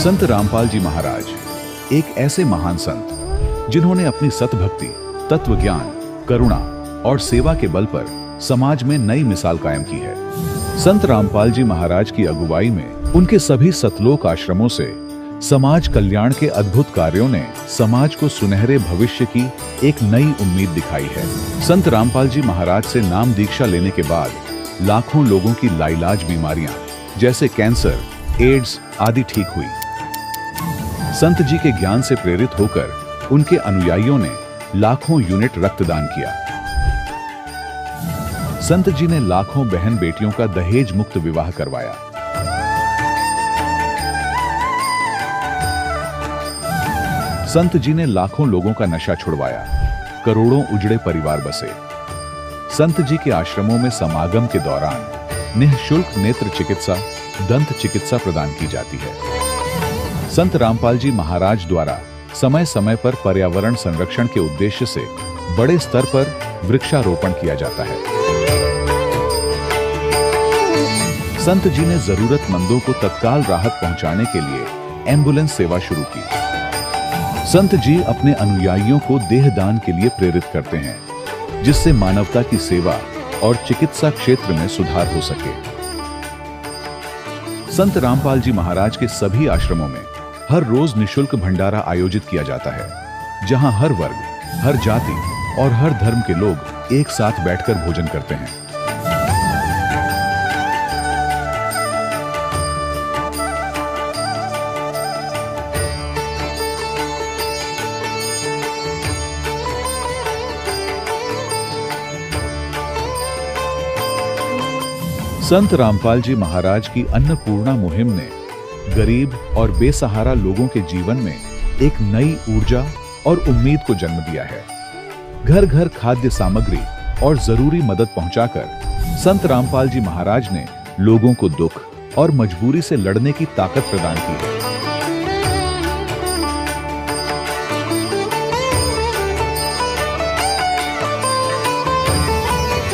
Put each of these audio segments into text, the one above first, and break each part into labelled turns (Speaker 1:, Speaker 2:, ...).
Speaker 1: संत रामपाल जी महाराज एक ऐसे महान संत जिन्होंने अपनी सतभक्ति, तत्व ज्ञान, करुणा और सेवा के बल पर समाज में नई मिसाल कायम की है। संत रामपाल जी महाराज की अगुवाई में उनके सभी सतलोक आश्रमों से समाज कल्याण के अद्भुत कार्यों ने समाज को सुनहरे भविष्य की एक नई उम्मीद दिखाई है। संत रामपाल जी महाराज से नाम दीक्षा लेने के बाद लाखों लोगों की लाइलाज बीमारियां जैसे कैंसर, एड्स आदि ठीक हुई। संत जी के ज्ञान से प्रेरित होकर उनके अनुयायियों ने लाखों यूनिट रक्तदान किया। संत जी ने लाखों बहन बेटियों का दहेज मुक्त विवाह करवाया। संत जी ने लाखों लोगों का नशा छुड़वाया, करोड़ों उजड़े परिवार बसे। संत जी के आश्रमों में समागम के दौरान निःशुल्क नेत्र चिकित्सा, दंत चिकित्सा प्रदान की जाती है। संत रामपाल जी महाराज द्वारा समय समय पर पर्यावरण संरक्षण के उद्देश्य से बड़े स्तर पर वृक्षारोपण किया जाता है। संत जी ने जरूरतमंदों को तत्काल राहत पहुंचाने के लिए एम्बुलेंस सेवा शुरू की। संत जी अपने अनुयायियों को देहदान के लिए प्रेरित करते हैं, जिससे मानवता की सेवा और चिकित्सा क्षेत्र में सुधार हो सके। संत रामपाल जी महाराज के सभी आश्रमों में हर रोज निःशुल्क भंडारा आयोजित किया जाता है, जहां हर वर्ग, हर जाति और हर धर्म के लोग एक साथ बैठकर भोजन करते हैं। संत रामपाल जी महाराज की अन्नपूर्णा मुहिम ने गरीब और बेसहारा लोगों के जीवन में एक नई ऊर्जा और उम्मीद को जन्म दिया है। घर घर खाद्य सामग्री और जरूरी मदद पहुंचाकर संत रामपाल जी महाराज ने लोगों को दुख और मजबूरी से लड़ने की ताकत प्रदान की है।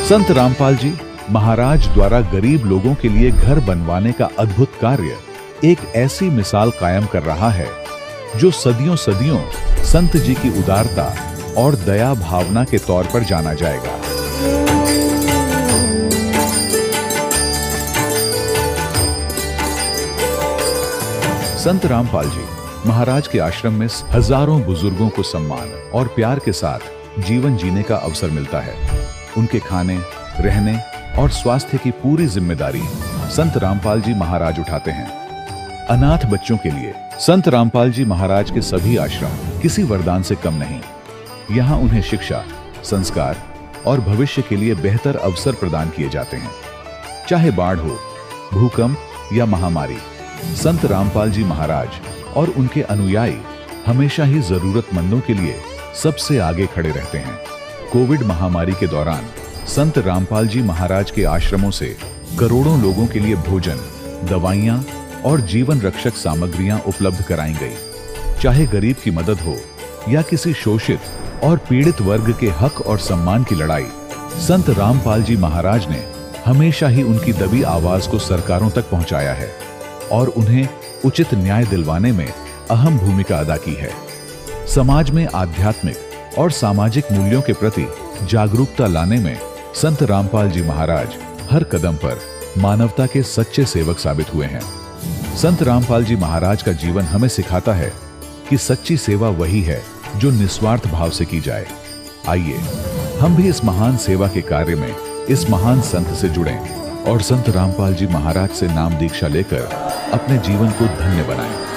Speaker 1: संत रामपाल जी महाराज द्वारा गरीब लोगों के लिए घर बनवाने का अद्भुत कार्य एक ऐसी मिसाल कायम कर रहा है जो सदियों सदियों संत जी की उदारता और दया भावना के तौर पर जाना जाएगा। संत रामपाल जी महाराज के आश्रम में हजारों बुजुर्गों को सम्मान और प्यार के साथ जीवन जीने का अवसर मिलता है। उनके खाने, रहने और स्वास्थ्य की पूरी जिम्मेदारी संत रामपाल जी महाराज उठाते हैं। अनाथ बच्चों के लिए संत रामपाल जी महाराज के सभी आश्रम किसी वरदान से कम नहीं। यहाँ उन्हें शिक्षा, संस्कार और भविष्य के लिए बेहतर अवसर प्रदान किए जाते हैं। चाहे बाढ़ हो, भूकंप या महामारी, संत रामपाल जी महाराज और उनके अनुयायी हमेशा ही जरूरतमंदों के लिए सबसे आगे खड़े रहते हैं। कोविड महामारी के दौरान संत रामपाल जी महाराज के आश्रमों से करोड़ों लोगों के लिए भोजन, दवाइयां और जीवन रक्षक सामग्रियां उपलब्ध कराई गई। चाहे गरीब की मदद हो या किसी शोषित और पीड़ित वर्ग के हक और सम्मान की लड़ाई, संत रामपाल जी महाराज ने हमेशा ही उनकी दबी आवाज को सरकारों तक पहुंचाया है और उन्हें उचित न्याय दिलवाने में अहम भूमिका अदा की है। समाज में आध्यात्मिक और सामाजिक मूल्यों के प्रति जागरूकता लाने में संत रामपाल जी महाराज हर कदम पर मानवता के सच्चे सेवक साबित हुए हैं। संत रामपाल जी महाराज का जीवन हमें सिखाता है कि सच्ची सेवा वही है जो निस्वार्थ भाव से की जाए। आइए हम भी इस महान सेवा के कार्य में इस महान संत से जुड़ें और संत रामपाल जी महाराज से नाम दीक्षा लेकर अपने जीवन को धन्य बनाएं।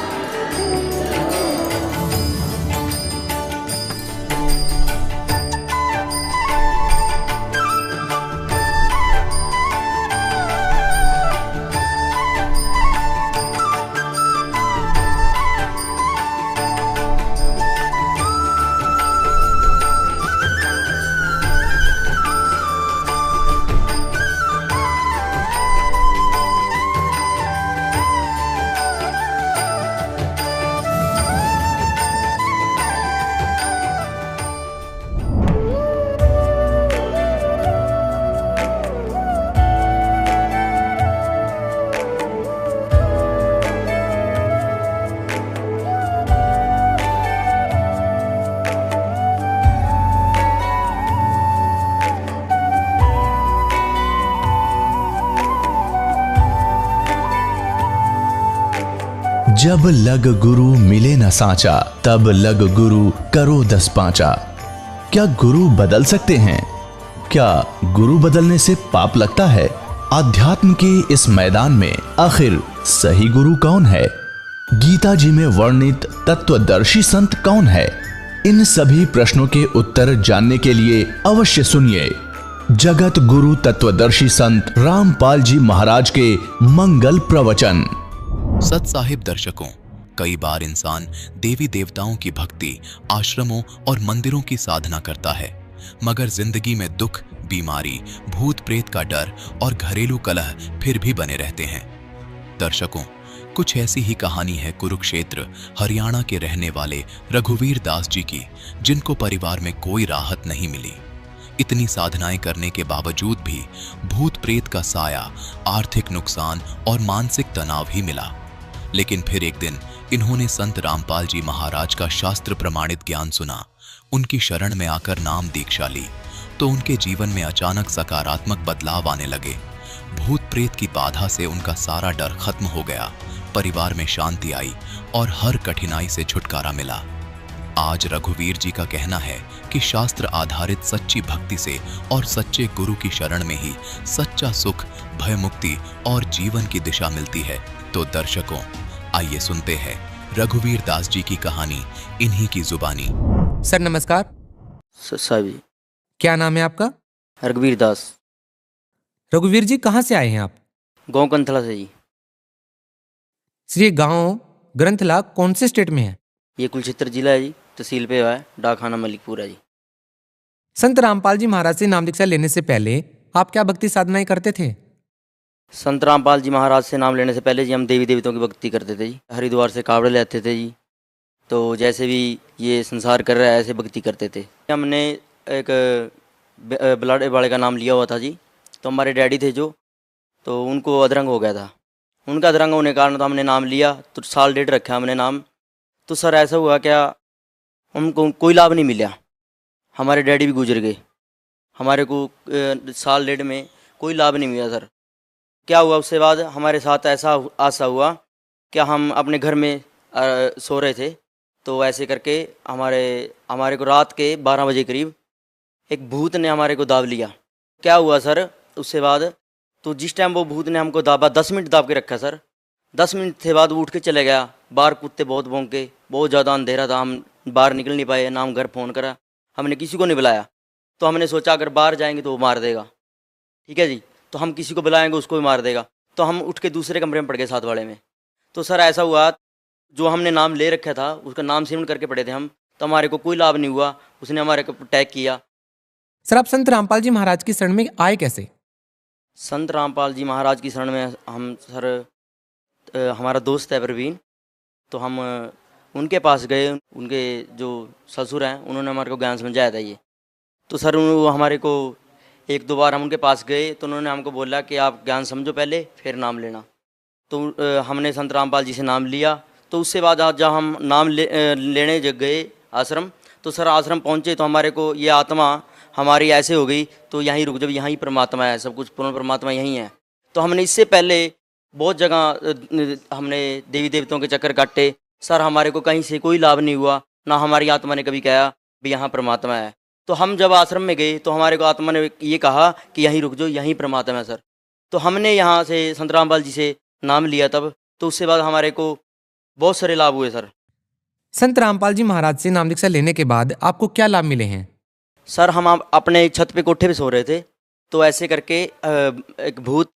Speaker 2: जब लग गुरु मिले न साचा, तब लग गुरु करो 10 पांचा। क्या गुरु बदल सकते हैं? क्या गुरु बदलने से पाप लगता है? आध्यात्म के इस मैदान में आखिर सही गुरु कौन है? गीता जी में वर्णित तत्वदर्शी संत कौन है? इन सभी प्रश्नों के उत्तर जानने के लिए अवश्य सुनिए जगत गुरु तत्वदर्शी संत रामपाल जी महाराज के मंगल प्रवचन।
Speaker 3: सत साहिब दर्शकों, कई बार इंसान देवी देवताओं की भक्ति, आश्रमों और मंदिरों की साधना करता है, मगर जिंदगी में दुख, बीमारी, भूत प्रेत का डर और घरेलू कलह फिर भी बने रहते हैं। दर्शकों, कुछ ऐसी ही कहानी है कुरुक्षेत्र हरियाणा के रहने वाले रघुवीर दास जी की, जिनको परिवार में कोई राहत नहीं मिली। इतनी साधनाएं करने के बावजूद भी भूत प्रेत का साया, आर्थिक नुकसान और मानसिक तनाव ही मिला। लेकिन फिर एक दिन इन्होंने संत रामपाल जी महाराज का शास्त्र प्रमाणित ज्ञान सुना, उनकी शरण में आकर नाम दीक्षा ली, तो उनके जीवन में अचानक सकारात्मक बदलाव आने लगे। भूत प्रेत की बाधा से उनका सारा डर खत्म हो गया, परिवार में शांति आई और हर कठिनाई से छुटकारा मिला। आज रघुवीर जी का कहना है कि शास्त्र आधारित सच्ची भक्ति से और सच्चे गुरु की शरण में ही सच्चा सुख, भय मुक्ति और जीवन की दिशा मिलती है। तो दर्शकों, आइए सुनते हैं रघुवीर दास जी की कहानी इन्हीं की जुबानी।
Speaker 4: सर नमस्कार।
Speaker 5: साहब जी।
Speaker 4: क्या नाम है आपका?
Speaker 5: रघुवीर दास।
Speaker 4: रघुवीर जी, कहाँ से आए हैं आप?
Speaker 5: गांव कंथला से जी।
Speaker 4: सर ये गांव ग्रंथला कौन से स्टेट में है?
Speaker 5: ये कुलचित्र जिला है जी, तहसील पे है, डाकखाना मलिकपुर है जी।
Speaker 4: संत रामपाल जी महाराज से नाम दीक्षा लेने से पहले आप क्या भक्ति साधनाएं करते थे?
Speaker 5: संत रामपाल जी महाराज से नाम लेने से पहले जी हम देवी देवताओं की भक्ति करते थे जी। हरिद्वार से कावड़े लेते थे जी, तो जैसे भी ये संसार कर रहा है ऐसे भक्ति करते थे। हमने एक बलाड़े वाले का नाम लिया हुआ था जी, तो हमारे डैडी थे जो, तो उनको अधरंग हो गया था। उनका अधरंग होने के कारण तो हमने नाम लिया, तो साल डेढ़ रखा हमने नाम। तो सर ऐसा हुआ क्या, हमको कोई लाभ नहीं मिला। हमारे डैडी भी गुजर गए, हमारे को साल डेढ़ में कोई लाभ नहीं मिला सर। क्या हुआ उसके बाद हमारे साथ ऐसा हुआ कि हम अपने घर में सो रहे थे, तो ऐसे करके हमारे को रात के 12 बजे करीब एक भूत ने हमारे को दाब लिया। क्या हुआ सर उसके बाद, तो जिस टाइम वो भूत ने हमको दाबा 10 मिनट दाब के रखा सर। 10 मिनट के बाद वो उठ के चले गया। बाहर कुत्ते बहुत भौंके, बहुत ज़्यादा अंधेरा था, हम बाहर निकल नहीं पाए, ना हम घर फ़ोन करा, हमने किसी को नहीं बुलाया। तो हमने सोचा अगर बाहर जाएंगे तो वो मार देगा, ठीक है जी, तो हम किसी को बुलाएंगे उसको भी मार देगा। तो हम उठ के दूसरे कमरे में पड़ गए, साथ वाले में। तो सर ऐसा हुआ, जो हमने नाम ले रखा था उसका नाम सिमरन करके पड़े थे हम, तो हमारे को कोई लाभ नहीं हुआ, उसने हमारे को अटैक किया।
Speaker 4: सर आप संत रामपाल जी महाराज की शरण में आए कैसे?
Speaker 5: संत रामपाल जी महाराज की शरण में हम सर, हमारा दोस्त है प्रवीण, तो हम उनके पास गए। उनके जो ससुर हैं उन्होंने हमारे को ज्ञान समझाया था ये। तो सर वो हमारे को 1-2 बार हम उनके पास गए, तो उन्होंने हमको बोला कि आप ज्ञान समझो पहले फिर नाम लेना। तो हमने संत रामपाल जी से नाम लिया। तो उससे बाद आज जब हम नाम लेने गए आश्रम, तो सर आश्रम पहुँचे तो हमारे को ये आत्मा हमारी ऐसे हो गई, तो यहीं रुक, जब यहीं परमात्मा है, सब कुछ पूर्ण परमात्मा यहीं है। तो हमने इससे पहले बहुत जगह हमने देवी देवताओं के चक्कर काटे सर, हमारे को कहीं से कोई लाभ नहीं हुआ, ना हमारी आत्मा ने कभी कहा भी यहाँ परमात्मा है। तो हम जब आश्रम में गए तो हमारे को आत्मा ने ये कहा कि यहीं रुक जाओ, यहीं परमात्मा है सर। तो हमने यहाँ से संत रामपाल जी से नाम लिया तब, तो उसके बाद हमारे को बहुत सारे लाभ हुए सर।
Speaker 4: संत रामपाल जी महाराज से नाम दीक्षा लेने के बाद आपको क्या लाभ मिले हैं?
Speaker 5: सर हम अपने छत पे कोठे पे सो रहे थे, तो ऐसे करके एक भूत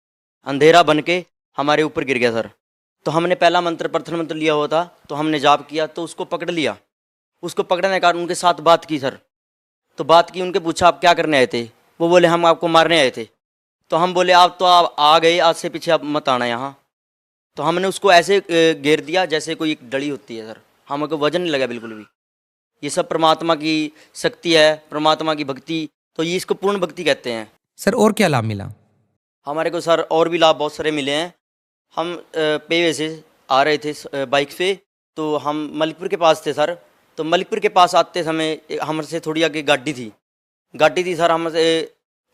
Speaker 5: अंधेरा बन के हमारे ऊपर गिर गया सर। तो हमने पहला मंत्र, प्रथम मंत्र लिया हुआ था, तो हमने जाप किया, तो उसको पकड़ लिया। उसको पकड़ने के कारण उनके साथ बात की सर। तो बात की, उनके पूछा आप क्या करने आए थे? वो बोले हम आपको मारने आए थे। तो हम बोले आप तो आप आ गए, आज से पीछे आप मत आना यहाँ। तो हमने उसको ऐसे घेर दिया जैसे कोई एक डली होती है सर, हमको वजन नहीं लगा बिल्कुल भी। ये सब परमात्मा की शक्ति है, परमात्मा की भक्ति, तो ये इसको पूर्ण भक्ति कहते हैं।
Speaker 4: सर और क्या लाभ मिला?
Speaker 5: हमारे को सर और भी लाभ बहुत सारे मिले हैं। हम पेवे से आ रहे थे बाइक पे, तो हम मलिकपुर के पास थे सर। तो मलिकपुर के पास आते समय हमसे थोड़ी आगे गाड़ी थी सर। हमसे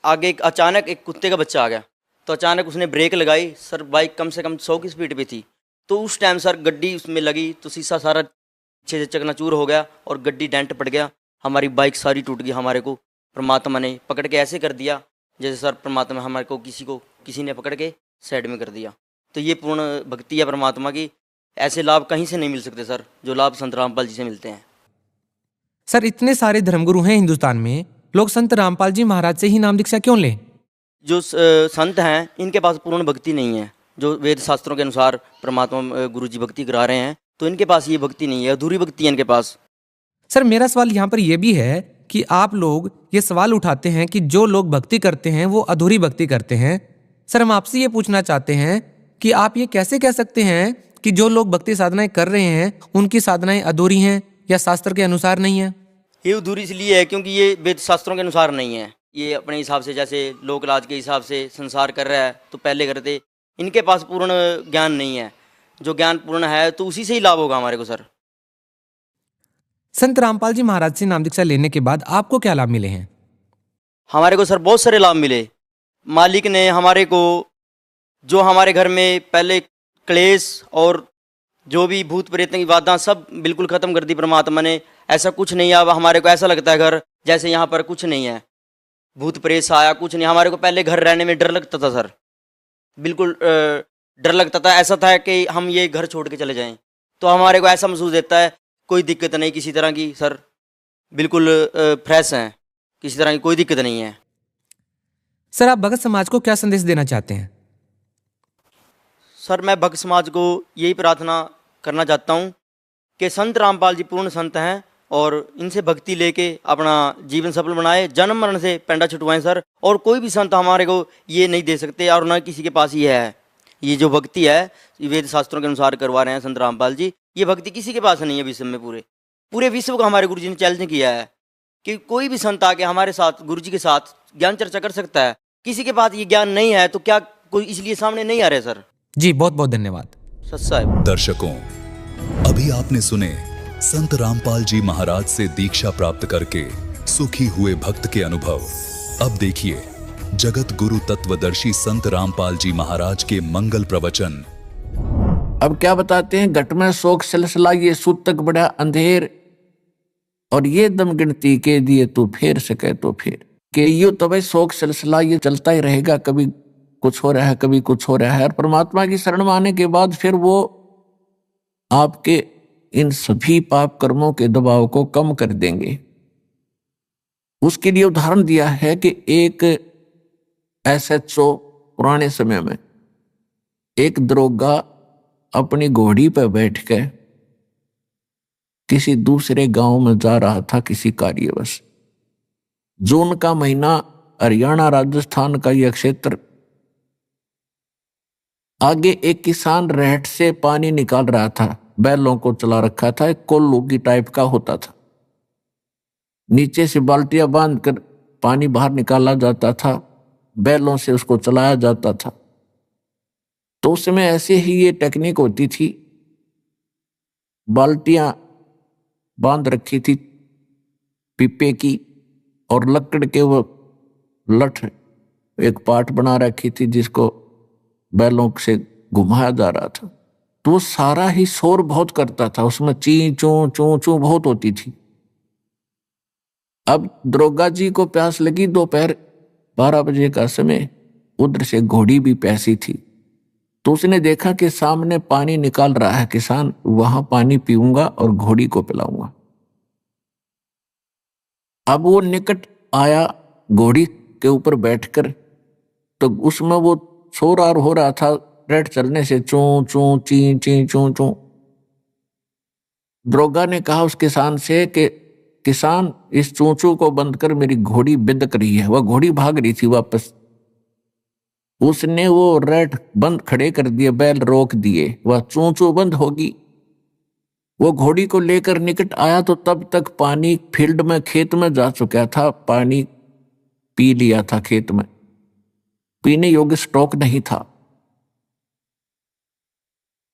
Speaker 5: आगे अचानक एक कुत्ते का बच्चा आ गया, तो अचानक उसने ब्रेक लगाई सर। बाइक कम से कम 100 की स्पीड पे थी, तो उस टाइम सर गड्डी उसमें लगी तो शीशा सारा पीछे से चकनाचूर हो गया और गड्डी डेंट पड़ गया, हमारी बाइक सारी टूट गई। हमारे को परमात्मा ने पकड़ के ऐसे कर दिया जैसे सर परमात्मा हमारे को किसी ने पकड़ के साइड में कर दिया। तो ये पूर्ण भक्ति है परमात्मा की। ऐसे लाभ कहीं से नहीं मिल सकते सर, जो लाभ संत रामपाल जी से मिलते हैं।
Speaker 4: सर इतने सारे धर्मगुरु हैं हिंदुस्तान में, लोग संत रामपाल जी महाराज से ही नाम दीक्षा क्यों लें?
Speaker 5: जो संत हैं इनके पास पूर्ण भक्ति नहीं है। जो वेद शास्त्रों के अनुसार परमात्मा गुरु जी भक्ति करा रहे हैं, तो इनके पास ये भक्ति नहीं है, अधूरी भक्ति है इनके पास।
Speaker 4: सर मेरा सवाल यहाँ पर यह भी है कि आप लोग ये सवाल उठाते हैं कि जो लोग भक्ति करते हैं वो अधूरी भक्ति करते हैं। सर हम आपसे ये पूछना चाहते हैं कि आप ये कैसे कह सकते हैं कि जो लोग भक्ति साधनाएं कर रहे हैं उनकी साधनाएं अधूरी हैं या शास्त्र के अनुसार नहीं है?
Speaker 5: ये अधूरी इसलिए है क्योंकि ये वेद शास्त्रों के अनुसार नहीं है। ये अपने हिसाब से, जैसे लोक लाज के हिसाब से संसार कर रहा है तो पहले करते। इनके पास पूर्ण ज्ञान नहीं है। जो ज्ञान पूर्ण है तो उसी से ही लाभ होगा हमारे को सर।
Speaker 4: संत रामपाल जी महाराज से नाम दीक्षा लेने के बाद आपको क्या लाभ मिले हैं?
Speaker 5: हमारे को सर बहुत सारे लाभ मिले। मालिक ने हमारे को, जो हमारे घर में पहले क्लेश और जो भी भूत प्रेत की बातें सब बिल्कुल ख़त्म कर दी परमात्मा ने। ऐसा कुछ नहीं है। अब हमारे को ऐसा लगता है घर जैसे यहाँ पर कुछ नहीं है, भूत प्रेत आया कुछ नहीं। हमारे को पहले घर रहने में डर लगता था सर, बिल्कुल डर लगता था। ऐसा था कि हम ये घर छोड़ के चले जाएं, तो हमारे को ऐसा महसूस देता है कोई दिक्कत नहीं किसी तरह की सर, बिल्कुल फ्रेश हैं, किसी तरह की कोई दिक्कत नहीं है।
Speaker 4: सर आप भगत समाज को क्या संदेश देना चाहते हैं?
Speaker 5: सर मैं भक्त समाज को यही प्रार्थना करना चाहता हूँ कि संत रामपाल जी पूर्ण संत हैं और इनसे भक्ति लेके अपना जीवन सफल बनाए, जन्म मरण से पेंडा छुटवाएं सर। और कोई भी संत हमारे को ये नहीं दे सकते और न किसी के पास ये है। ये जो भक्ति है ये वेद शास्त्रों के अनुसार करवा रहे हैं संत रामपाल जी। ये भक्ति किसी के पास नहीं है विश्व में। पूरे विश्व का हमारे गुरु जी ने चैलेंज किया है कि कोई भी संत आके हमारे साथ, गुरु जी के साथ ज्ञान चर्चा कर सकता है। किसी के पास ये ज्ञान नहीं है तो क्या कोई इसलिए सामने नहीं आ रहे सर।
Speaker 4: जी बहुत बहुत धन्यवाद।
Speaker 5: सच साहब।
Speaker 1: दर्शकों, अभी आपने सुने संत रामपाल जी महाराज से दीक्षा प्राप्त करके सुखी हुए भक्त के अनुभव। अब देखिए जगत गुरु तत्वदर्शी संत रामपाल जी महाराज के मंगल प्रवचन।
Speaker 6: अब क्या बताते हैं? घट में शोक सिलसिला ये सूतक बड़ा अंधेर, और ये दम गिनती के दिए तू फेर सके तो फेर। के यो तो भाई शोक सिलसिला ये चलता ही रहेगा, कभी कुछ हो रहा है कभी कुछ हो रहा है। और परमात्मा की शरण में आने के बाद फिर वो आपके इन सभी पाप कर्मों के दबाव को कम कर देंगे। उसके लिए उदाहरण दिया है कि एक SHO पुराने समय में एक दरोगा अपनी घोड़ी पर बैठ कर किसी दूसरे गांव में जा रहा था किसी कार्यवश। जून का महीना, हरियाणा राजस्थान का यह क्षेत्र। आगे एक किसान रहट से पानी निकाल रहा था, बैलों को चला रखा था, एक कोल्लू की टाइप का होता था। नीचे से बाल्टियां बांध कर पानी बाहर निकाला जाता था, बैलों से उसको चलाया जाता था। तो उस समय ऐसे ही ये टेक्निक होती थी। बाल्टियां बांध रखी थी पीपे की, और लकड़ के वो लठ एक पाट बना रखी थी जिसको बैलों से घुमाया जा रहा था। तो वो सारा ही शोर बहुत करता था, उसमें ची चू चू चू बहुत होती थी। अब दरोगा जी को प्यास लगी, दोपहर 12 बजे का समय, उधर से घोड़ी भी प्यासी थी। तो उसने देखा कि सामने पानी निकाल रहा है किसान, वहां पानी पीऊंगा और घोड़ी को पिलाऊंगा। अब वो निकट आया घोड़ी के ऊपर बैठकर, तो उसमें वो शोर हो रहा था रेट चलने से, चू चू ची ची चू चू। दरोगा ने कहा उस किसान से कि किसान, इस चूचू को बंद कर, मेरी घोड़ी बिदक रही है। वह घोड़ी भाग रही थी वापस। उसने वो रेट बंद खड़े कर दिए, बैल रोक दिए, वह चूचू बंद होगी। वो घोड़ी को लेकर निकट आया तो तब तक पानी फील्ड में, खेत में जा चुका था। पानी पी लिया था खेत में, पीने योग्य स्टॉक नहीं था।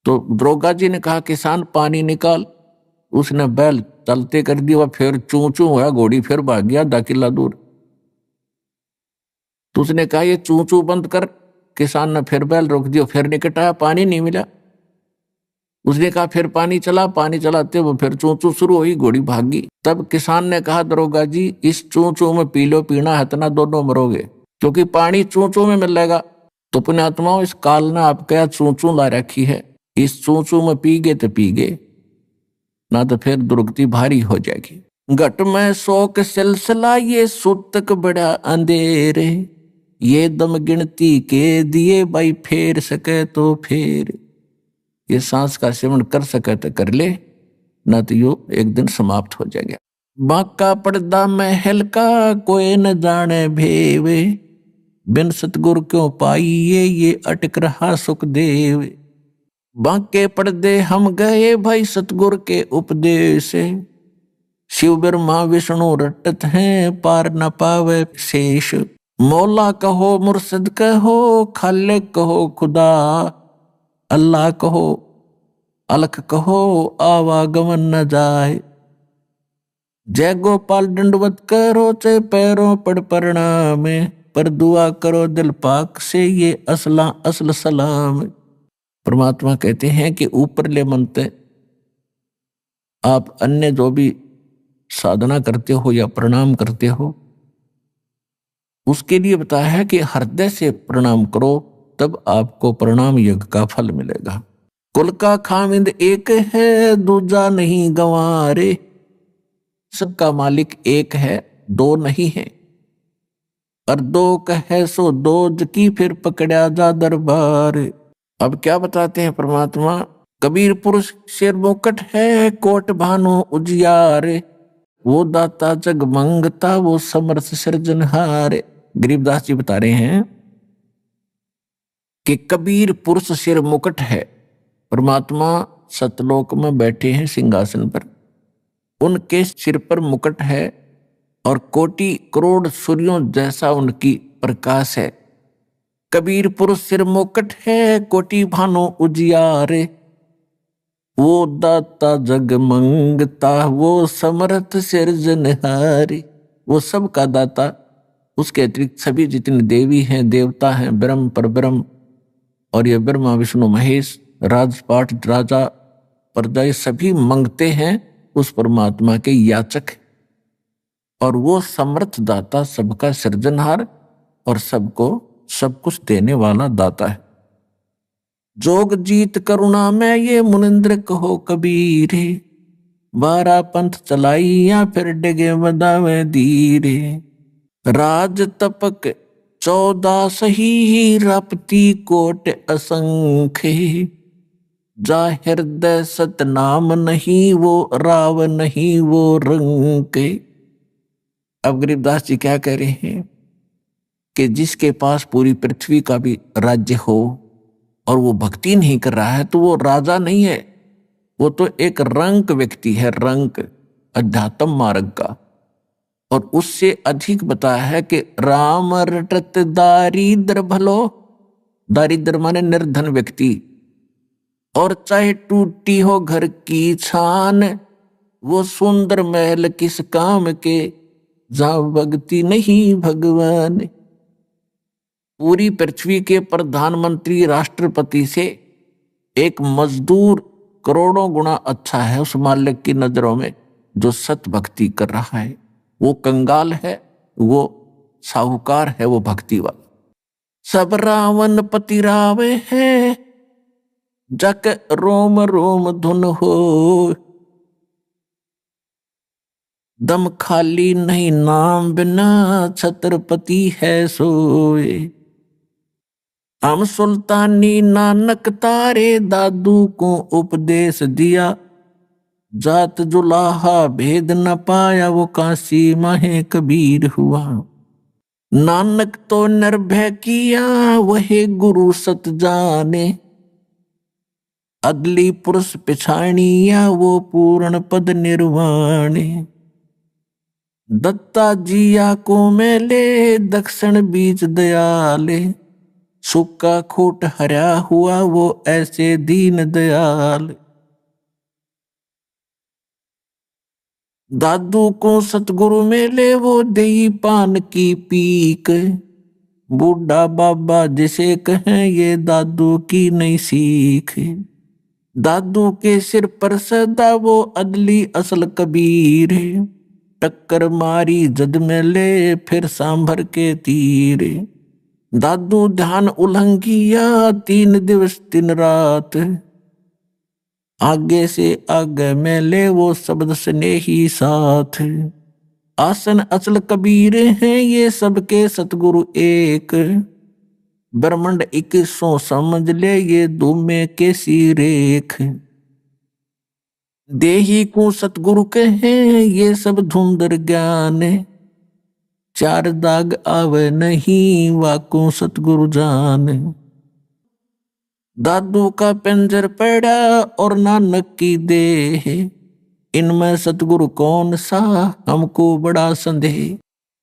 Speaker 6: तो दरोगा जी ने कहा किसान पानी निकाल। उसने बैल चलते कर दिया, फिर चू चू हुआ, घोड़ी फिर भाग गया 10 किला दूर। तो उसने कहा ये चू चू बंद कर। किसान ने फिर बैल रोक दिया, फिर निकट आया, पानी नहीं मिला। उसने कहा फिर पानी चला, पानी चलाते वो फिर चूं चूं शुरू हुई, घोड़ी भागी। तब किसान ने कहा दरोगा जी इस चूं चूं में पी लो, पीना है इतना दोनों मरोगे, क्योंकि पानी चूं चूं में मिलेगा। तो पुण्यात्माओं इस काल ने आपके यहाँ चूं चूं ला रखी है, इस चूं चूं में पी गए तो पी गए, ना तो फिर दुर्गति भारी हो जाएगी। घट में शोक सिलसिला ये सूतक बड़ा अंधेरे, ये दम गिनती के दिए भाई फेर सके तो फेर। ये सांस का सेवन कर सके तो कर ले, ना तो यो एक दिन समाप्त हो जाएगा। बाका पर्दा महल का कोई न जाने भेवे, बिन सतगुरु क्यों पाइये ये अटक रहा सुखदेव। बाके पर्दे हम गए भाई सतगुरु के उपदेश, शिव ब्रह्मा विष्णु रटत हैं पार न पावे शेष। मौला कहो मुर्शिद कहो खालिक कहो खुदा, अल्लाह कहो अलख कहो आवागमन न जाए। जय गोपाल दंडवत करो चाहे पैरों पड़ प्रणाम, पर दुआ करो दिल पाक से ये असला असल सलाम। परमात्मा कहते हैं कि ऊपरले मनते आप अन्य जो भी साधना करते हो या प्रणाम करते हो, उसके लिए बताया है कि हृदय से प्रणाम करो, तब आपको प्रणाम यज्ञ का फल मिलेगा। कुल का खामिंद एक है दूजा नहीं गंवारे, सबका मालिक एक है दो नहीं है, और दो कहे सो दो की फिर पकड़ा जा दरबार। अब क्या बताते हैं परमात्मा, कबीर पुरुष शेर मुकट है कोट भानु उजियार, वो दाता जग मंगता वो समर्थ सृजनहार। गरीबदास जी बता रहे हैं कि कबीर पुरुष सिर मुकट है, परमात्मा सतलोक में बैठे हैं सिंहासन पर, उनके सिर पर मुकट है और कोटि करोड़ सूर्यों जैसा उनकी प्रकाश है। कबीर पुरुष सिर मुकट है कोटि भानु उजियारे, वो दाता जग मंगता वो समर्थ सृजनहारी। वो सबका दाता, उसके अतिरिक्त सभी जितने देवी हैं देवता हैं, ब्रह्म पर ब्रह्म, और ये ब्रह्मा विष्णु महेश राजपाट राजा प्रजा, ये सभी मंगते हैं उस परमात्मा के याचक, और वो समर्थ दाता सबका सृजनहार और सबको सब कुछ देने वाला दाता है। जोग जीत करुणा में ये मुनिंद्र कहो कबीर, 12 पंथ चलाई या फिर डिगे बदावे धीरे। राज तपक 14 सही रपती कोट असंख्य, जा हृदय सतनाम नहीं वो राव नहीं वो रंग। अब गरीबदास जी क्या कह रहे हैं कि जिसके पास पूरी पृथ्वी का भी राज्य हो और वो भक्ति नहीं कर रहा है तो वो राजा नहीं है, वो तो एक रंक व्यक्ति है, रंक अध्यात्म मार्ग का। और उससे अधिक बताया है कि राम रटत दारिद्र भलो, दारिद्र माने निर्धन व्यक्ति, और चाहे टूटी हो घर की छान, वो सुंदर महल किस काम के, जहां भक्ति नहीं भगवान। पूरी पृथ्वी के प्रधानमंत्री राष्ट्रपति से एक मजदूर करोड़ों गुना अच्छा है उस मालिक की नजरों में जो सत भक्ति कर रहा है। वो कंगाल है, वो साहूकार है, वो भक्ति वाला। सब रावण पति रावे हैं, जक रोम रोम धुन हो, दम खाली नहीं नाम बिना छत्रपति है सोए। हम सुल्तानी नानक तारे दादू को उपदेश दिया, जात जुलाहा भेद न पाया वो काशी माहे कबीर हुआ। नानक तो निर्भय किया वही गुरु सत जाने, अगली पुरुष पिछाणिया वो पूर्ण पद निर्वाणे। दत्ता जिया को मेले दक्षिण बीच दयाले, सुक्का खोट हरा हुआ वो ऐसे दीन दयाल। दादू को सतगुरु मेले वो दही पान की पीक, बूढ़ा बाबा जिसे कहें ये दादू की नहीं सीख। दादू के सिर पर सदा वो अदली असल कबीर, टक्कर मारी जद में ले फिर सांभर के तीर। दादू ध्यान उल्लंघिया 3 दिवस 3 रात, आगे से आगे में ले वो शब्द स्नेही साथ। आसन असल कबीर हैं ये सबके सतगुरु एक, ब्रह्मंड 2100 समझ ले ये दुमे के सी रेख। देही को सतगुरु कहे ये सब धुंधर ज्ञान, 4 दाग आवे नहीं वाको सतगुरु जान। दादू का पिंजर पड़ा और नानक की देह, इनमें सतगुरु कौन सा हमको बड़ा संदेह।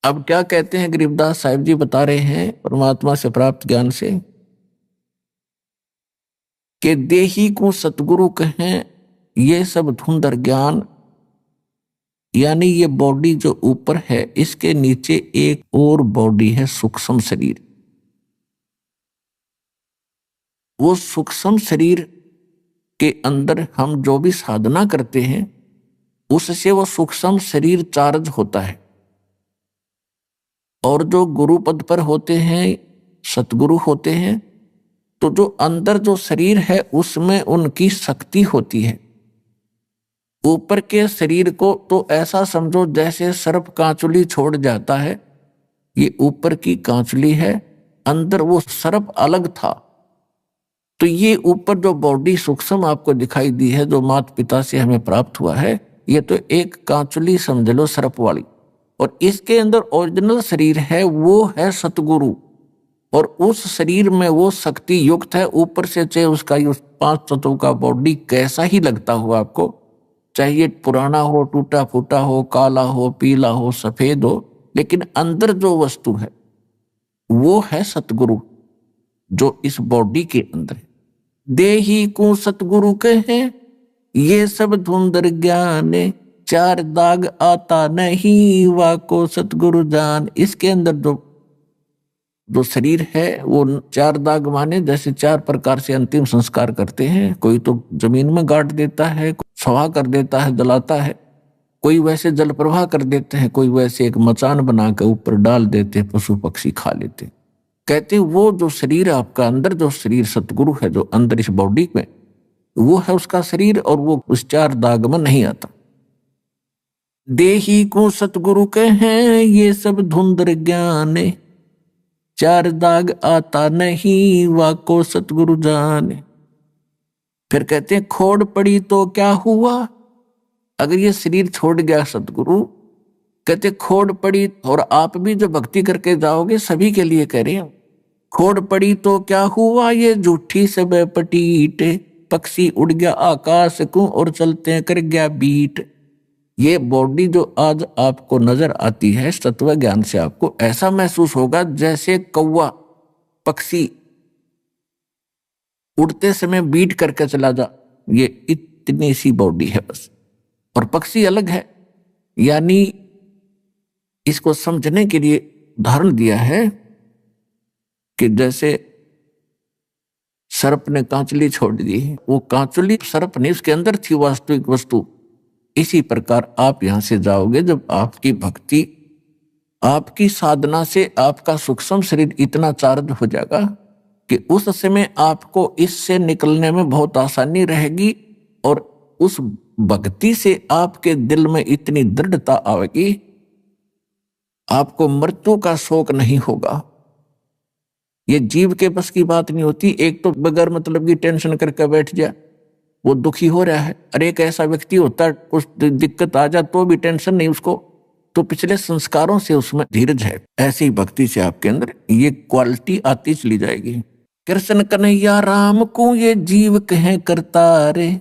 Speaker 6: अब क्या कहते हैं गरीबदास साहिब जी बता रहे हैं परमात्मा से प्राप्त ज्ञान से कि देही को सतगुरु कहें ये सब धुंधर ज्ञान, यानी ये बॉडी जो ऊपर है इसके नीचे एक और बॉडी है सूक्ष्म शरीर। वो सूक्ष्म शरीर के अंदर हम जो भी साधना करते हैं उससे वो सूक्ष्म शरीर चार्ज होता है, और जो गुरु पद पर होते हैं सतगुरु होते हैं तो जो अंदर जो शरीर है उसमें उनकी शक्ति होती है। ऊपर के शरीर को तो ऐसा समझो जैसे सर्प कांचुली छोड़ जाता है, ये ऊपर की कांचुली है, अंदर वो सर्प अलग था। तो ये ऊपर जो बॉडी सूक्ष्म आपको दिखाई दी है जो माता पिता से हमें प्राप्त हुआ है, ये तो एक कांचुली समझ लो सर्प वाली, और इसके अंदर ओरिजिनल शरीर है वो है सतगुरु, और उस शरीर में वो शक्ति युक्त है। ऊपर से चाहे उसका 5 तत्वों का बॉडी कैसा ही लगता हो आपको, चाहे पुराना हो, टूटा फूटा हो, काला हो, पीला हो, सफेद हो, लेकिन अंदर जो वस्तु है वो है सतगुरु जो इस बॉडी के अंदर है। देही को सतगुरु कहे ये सब धुंधर ज्ञान, 4 दाग आता नहीं वाको सतगुरु जान। इसके अंदर जो शरीर है वो 4 दाग माने जैसे 4 प्रकार से अंतिम संस्कार करते हैं। कोई तो जमीन में गाड़ देता है, सवा कर देता है, जलाता है, कोई वैसे जल प्रवाह कर देते हैं, कोई वैसे एक मचान बना के ऊपर डाल देते, पशु पक्षी खा लेते। कहते वो जो शरीर आपका अंदर जो शरीर सतगुरु है जो अंदर इस बॉडी में, वो है उसका शरीर, और वो उस 4 दाग में नहीं आता। देही को सतगुरु कहे ये सब धुंधर ज्ञान, 4 दाग आता नहीं वाको सतगुरु जाने। फिर कहते हैं खोड़ पड़ी तो क्या हुआ, अगर ये शरीर छोड़ गया सतगुरु, कहते खोड़ पड़ी, और आप भी जो भक्ति करके जाओगे सभी के लिए कह रहे हैं, खोड़ पड़ी तो क्या हुआ ये झूठी सब पटीट, पक्षी उड़ गया आकाश को और चलते कर गया बीट। ये बॉडी जो आज आपको नजर आती है तत्व ज्ञान से आपको ऐसा महसूस होगा जैसे कौवा पक्षी उड़ते समय बीट करके चला जा, ये इतनी सी बॉडी है बस, और पक्षी अलग है। यानी इसको समझने के लिए उदाहरण दिया है कि जैसे सर्प ने कांचुली छोड़ दी, वो कांचुली सर्प नहीं, उसके अंदर थी वास्तविक वस्तु। इसी प्रकार आप यहां से जाओगे जब आपकी भक्ति आपकी साधना से आपका सूक्ष्म शरीर इतना चार्ज हो जाएगा कि उस समय आपको इससे निकलने में बहुत आसानी रहेगी, और उस भक्ति से आपके दिल में इतनी दृढ़ता आएगी आपको मृत्यु का शोक नहीं होगा। ये जीव के बस की बात नहीं होती। एक तो बगैर मतलब की टेंशन करके बैठ जाए, वो दुखी हो रहा है, और एक ऐसा व्यक्ति होता है कुछ दिक्कत आ जाए तो भी टेंशन नहीं उसको, तो पिछले संस्कारों से उसमें धीरज है। ऐसी ही भक्ति से आपके अंदर ये क्वालिटी आती चली जाएगी। कृष्ण कन्हैया राम को ये जीव कहें करतारे,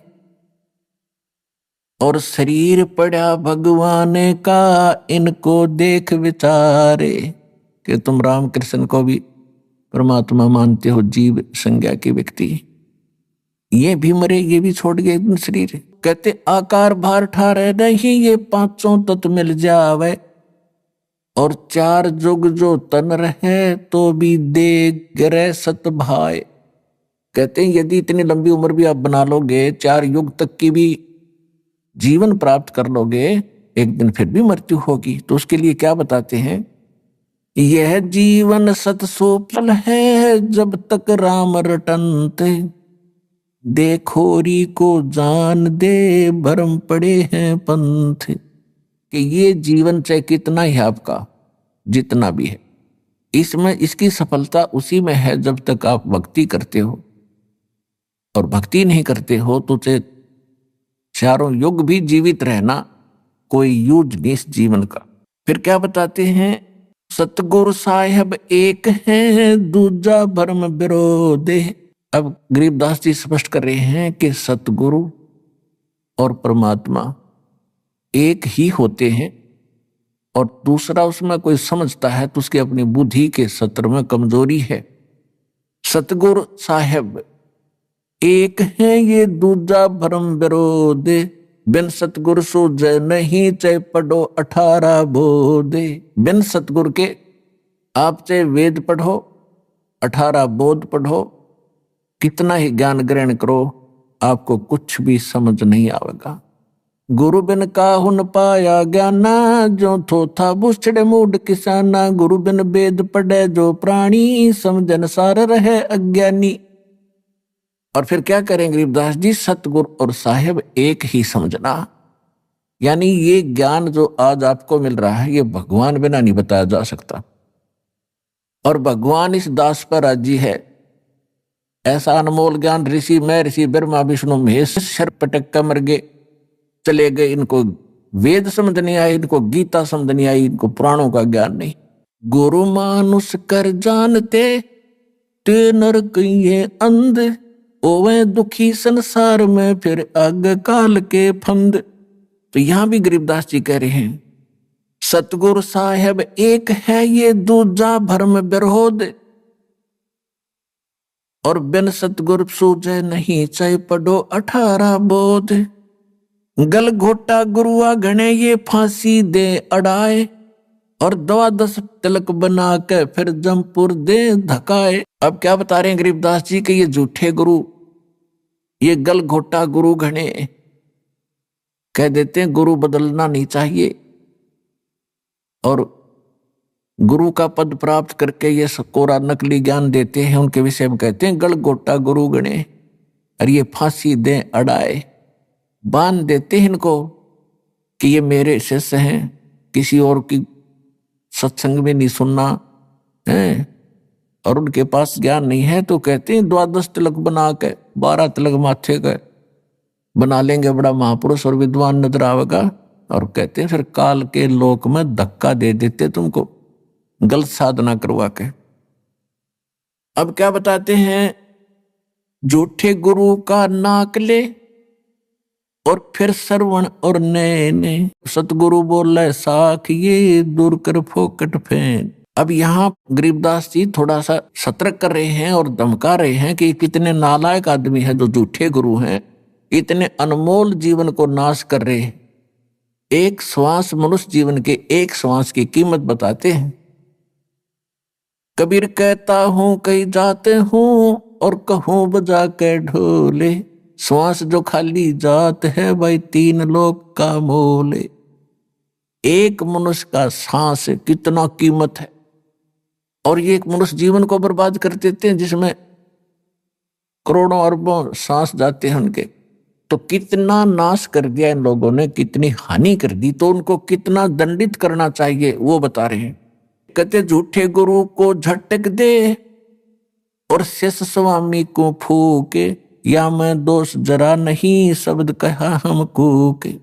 Speaker 6: और शरीर पड़ा भगवान का इनको देख विचारे। कि तुम राम कृष्ण को भी परमात्मा मानते हो, जीव संज्ञा के व्यक्ति, ये भी मरे ये भी छोड़ गए शरीर। कहते आकार भार ठारे नहीं ये 500 तत्व मिल जावे, और 4 जुग जो तन रहे तो भी दे गिरे सत भाई। कहते हैं यदि इतनी लंबी उम्र भी आप बना लोगे, 4 युग तक की भी जीवन प्राप्त कर लोगे, एक दिन फिर भी मृत्यु होगी। तो उसके लिए क्या बताते हैं, यह जीवन सत सोफल है जब तक राम रटनते, देखोरी को जान दे भरम पड़े हैं पंथ। कि ये जीवन चाहे कितना ही आपका जितना भी है, इसमें इसकी सफलता उसी में है जब तक आप भक्ति करते हो, और भक्ति नहीं करते हो तो चाहे 4 युग भी जीवित रहना कोई यूज नहीं इस जीवन का। फिर क्या बताते हैं, सतगुरु साहेब एक है दूजा भरम विरोधे। अब गरीबदास जी स्पष्ट कर रहे हैं कि सतगुरु और परमात्मा एक ही होते हैं, और दूसरा उसमें कोई समझता है तो उसकी अपनी बुद्धि के सत्र में कमजोरी है। सतगुरु साहेब एक है ये दूजा भरम विरोधे, बिन सतगुरु सूझे नहीं चाहे पढ़ो 18 बोधे। बिन सतगुरु के आप चाहे वेद पढ़ो, 18 बोध पढ़ो, कितना ही ज्ञान ग्रहण करो, आपको कुछ भी समझ नहीं आवेगा। गुरु बिन काहुन पाया ज्ञाना, जो थोथा बुछड़े मूड किसाना। गुरु बिन वेद पढ़े जो प्राणी, समझन सार रहे अज्ञानी। और फिर क्या करें गरीबदास जी, सतगुरु और साहेब एक ही समझना। यानी ये ज्ञान जो आज आपको मिल रहा है, ये भगवान बिना नहीं बताया जा सकता, और भगवान इस दास पर राजी है। ऐसा अनमोल ज्ञान ऋषि मैं ऋषि ब्रह्मा विष्णु महेश शर पटक कर मर गए, चले गए। इनको वेद समझ नहीं आई, इनको गीता समझ नहीं आई, इनको पुराणों का ज्ञान नहीं। गुरु मानुष कर जानते ते नर कहिए अंध, ओवे दुखी संसार में फिर आग काल के फंद। तो यहां भी गरीबदास जी कह रहे हैं, सतगुरु साहेब एक है ये दूजा भरम विरोध, और बिन सतगुरु सूझे नहीं चाहे पढ़ो 18 बोध। गल घोटा गुरुआ घने ये फांसी दे अड़ाए, और 12 तिलक बना के फिर जमपुर दे धकाए। अब क्या बता रहे हैं गरीबदास जी कि ये झूठे गुरु, ये गल घोटा गुरु घने कह देते हैं गुरु बदलना नहीं चाहिए, और गुरु का पद प्राप्त करके ये कोरा नकली ज्ञान देते हैं, उनके विषय में कहते हैं गल घोटा गुरु घने, और ये फांसी दे अड़ाए, बांध देते हैं इनको कि ये मेरे शिष्य हैं, किसी और की सत्संग में नहीं सुनना है, और उनके पास ज्ञान नहीं है। तो कहते हैं 12 तिलक बना के 12 तिलक माथे का बना लेंगे, बड़ा महापुरुष और विद्वान नजर आवेगा, और कहते हैं फिर काल के लोक में धक्का दे देते तुमको गलत साधना करवा के। अब क्या बताते हैं, झूठे गुरु का नाक ले और फिर श्रवण और नैने, सतगुरु बोले साख ये दूर कर फोकट फेन। अब यहाँ गरीबदास जी थोड़ा सा सतर्क कर रहे हैं और धमका रहे हैं कि कितने नालायक आदमी है जो झूठे गुरु हैं, इतने अनमोल जीवन को नाश कर रहे हैं। एक श्वास, मनुष्य जीवन के एक श्वास की कीमत बताते हैं। कबीर कहता हूं कहीं जाते हूं और कहूं बजा के ढोले, श्वास जो खाली जात है भाई 3 लोग का मोले। एक मनुष्य का सांस कितना कीमत है, और ये एक मनुष्य जीवन को बर्बाद कर देते हैं जिसमें करोड़ों अरबों सांस जाते हैं उनके। तो कितना नाश कर दिया इन लोगों ने, कितनी हानि कर दी, तो उनको कितना दंडित करना चाहिए वो बता रहे हैं। कहते झूठे गुरु को झटक दे और शेष स्वामी को फूके, या मैं दोष जरा नहीं शब्द कहा हमको के।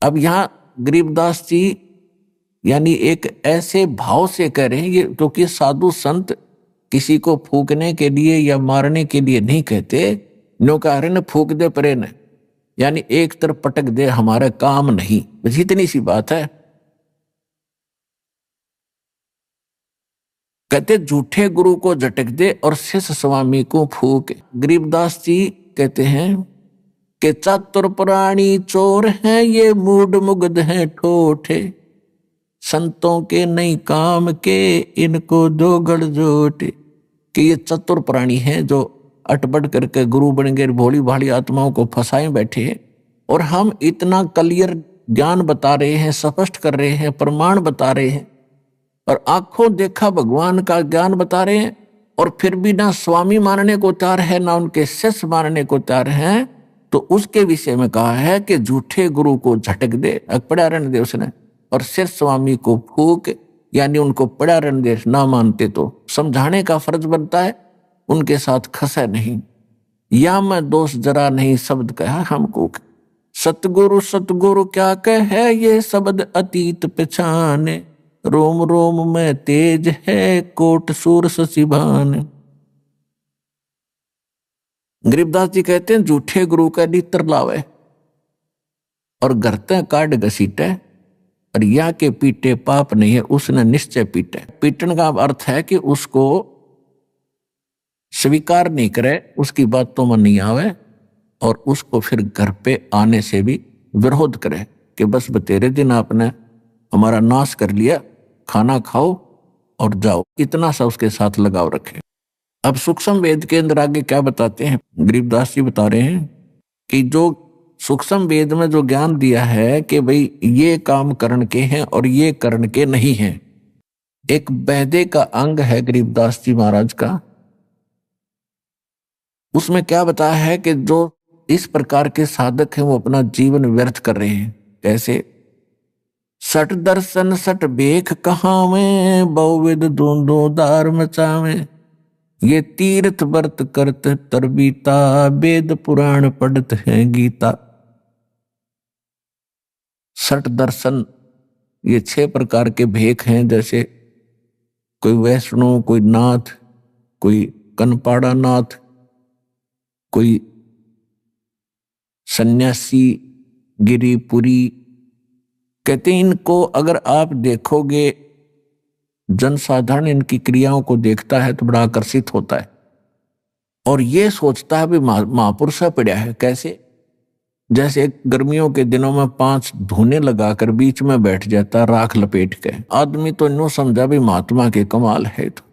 Speaker 6: अब यहां गरीबदास जी यानी एक ऐसे भाव से कह रहे हैं, ये क्योंकि साधु संत किसी को फूकने के लिए या मारने के लिए नहीं कहते, नो कह रहे न फूक दे परे न, यानी एक तरफ पटक दे, हमारा काम नहीं, बस इतनी सी बात है। कहते झूठे गुरु को झटक दे और शेष स्वामी को फूके। गरीबदास जी कहते हैं कि चातुर प्राणी चोर हैं ये मूड मुग्ध हैं ठोठे, संतों के नहीं काम के इनको दो गढ़ जोटे। कि ये चतुर प्राणी हैं जो अटपट करके गुरु बन गए, भोली भाली आत्माओं को फंसाए बैठे हैं। और हम इतना क्लियर ज्ञान बता रहे हैं, स्पष्ट कर रहे हैं, प्रमाण बता रहे हैं और आंखों देखा भगवान का ज्ञान बता रहे हैं, और फिर भी ना स्वामी मानने को तैयार है, ना उनके शिष्य मानने को तैयार है। तो उसके विषय में कहा है कि झूठे गुरु को झटक दे, पड़ा रहने दे उसने, और सिर स्वामी को फूक, यानी उनको पड़ा रहने दे। ना मानते तो समझाने का फर्ज बनता है, उनके साथ खसे नहीं। या मैं दोष जरा नहीं शब्द कहा हमको, सतगुरु सतगुरु क्या कहे ये शब्द अतीत पहचाने, रोम रोम में तेज है कोट सूर ससिभान। गरीबदास जी कहते हैं झूठे गुरु का नित्र लावे और घरते काट घसीटे, और या के पीटे पाप नहीं है उसने निश्चय पीटे। पीटन का अर्थ है कि उसको स्वीकार नहीं करे, उसकी बातों में नहीं आवे, और उसको फिर घर पे आने से भी विरोध करे कि बस बतेरे दिन आपने हमारा नाश कर लिया, खाना खाओ और जाओ, इतना सा उसके साथ लगाव रखे। अब सूक्ष्म वेद के अंदर आगे क्या बताते हैं, गरीबदास जी बता रहे हैं कि जो सूक्ष्म वेद में जो ज्ञान दिया है कि भाई ये काम करण के हैं और ये करण के नहीं हैं, एक बैदे का अंग है गरीबदास जी महाराज का। उसमें क्या बताया है कि जो इस प्रकार के साधक हैं वो अपना जीवन व्यर्थ कर रहे हैं। कैसे? सट दर्शन सट बेख कहाँ में, बहुविध दोनों दार मचावे, ये तीर्थ व्रत करत तरबीता, वेद पुराण पढ़त है गीता। सट दर्शन ये 6 प्रकार के भेख हैं, जैसे कोई वैष्णव, कोई नाथ, कोई कनपाड़ा नाथ, कोई सन्यासी, गिरिपुरी। कहते हैं इनको अगर आप देखोगे, जनसाधारण इनकी क्रियाओं को देखता है तो बड़ा आकर्षित होता है और ये सोचता है भी महापुरुष पड़ा है। कैसे? जैसे गर्मियों के दिनों में 5 धुने लगाकर बीच में बैठ जाता राख लपेट के, आदमी तो इन्हों समझा भी महात्मा के कमाल है। तो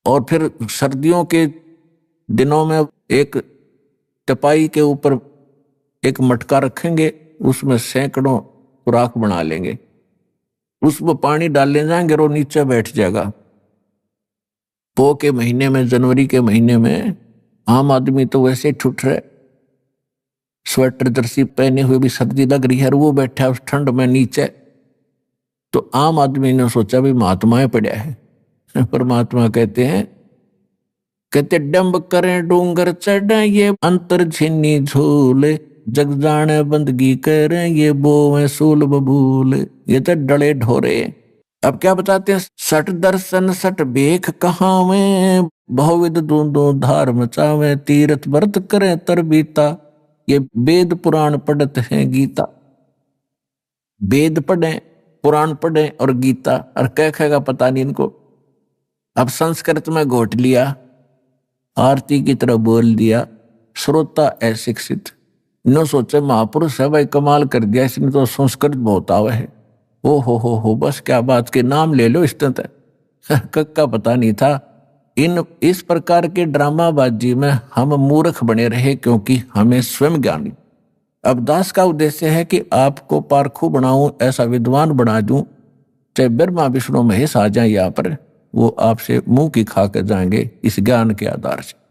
Speaker 6: और फिर सर्दियों के दिनों में एक टपाई के ऊपर एक मटका रखेंगे, उसमें सैकड़ों खुराक बना लेंगे, उसमें पानी डालने जाएंगे और नीचे बैठ जाएगा। पो के महीने में, जनवरी के महीने में आम आदमी तो वैसे ठुठ रहे, स्वेटर जर्सी पहने हुए भी सर्दी लग रही है और वो बैठा उस ठंड में नीचे। तो आम आदमी ने सोचा भी महात्माएं पड़ा है। परमात्मा कहते डंब करें डूंगर चढ़े, ये अंतर झिन्नी झूले, जग जाने बंदगी करें, ये बोवें सूल बबूल। ये तो डले ढोरे। अब क्या बताते हैं? सट दर्शन सट बेख कहाँ में, बहुविध दोनों धार मचावे, तीर्थ व्रत करें तरबीता, ये वेद पुराण पढ़त है गीता। वेद पढ़े, पुराण पढ़े और गीता, और क्या कहेगा पता नहीं इनको। अब संस्कृत में घोट लिया, आरती की तरह बोल दिया, श्रोता अशिक्षित। न सोचे महापुरुष है भाई, कमाल कर दिया इसने तो, संस्कृत बहुत आवे है। ओ हो बस क्या बात के नाम ले लो इस तरह कक्का पता नहीं था। इस प्रकार के ड्रामाबाजी में हम मूर्ख बने रहे, क्योंकि हमें स्वयं ज्ञानी। अब दास का उद्देश्य है कि आपको पारखू बनाऊं, ऐसा विद्वान बना दूं, चाहे ब्रह्मा विष्णु महेश आ जाए यहाँ पर, वो आपसे मुंह की खा कर जाएंगे इस ज्ञान के आधार से।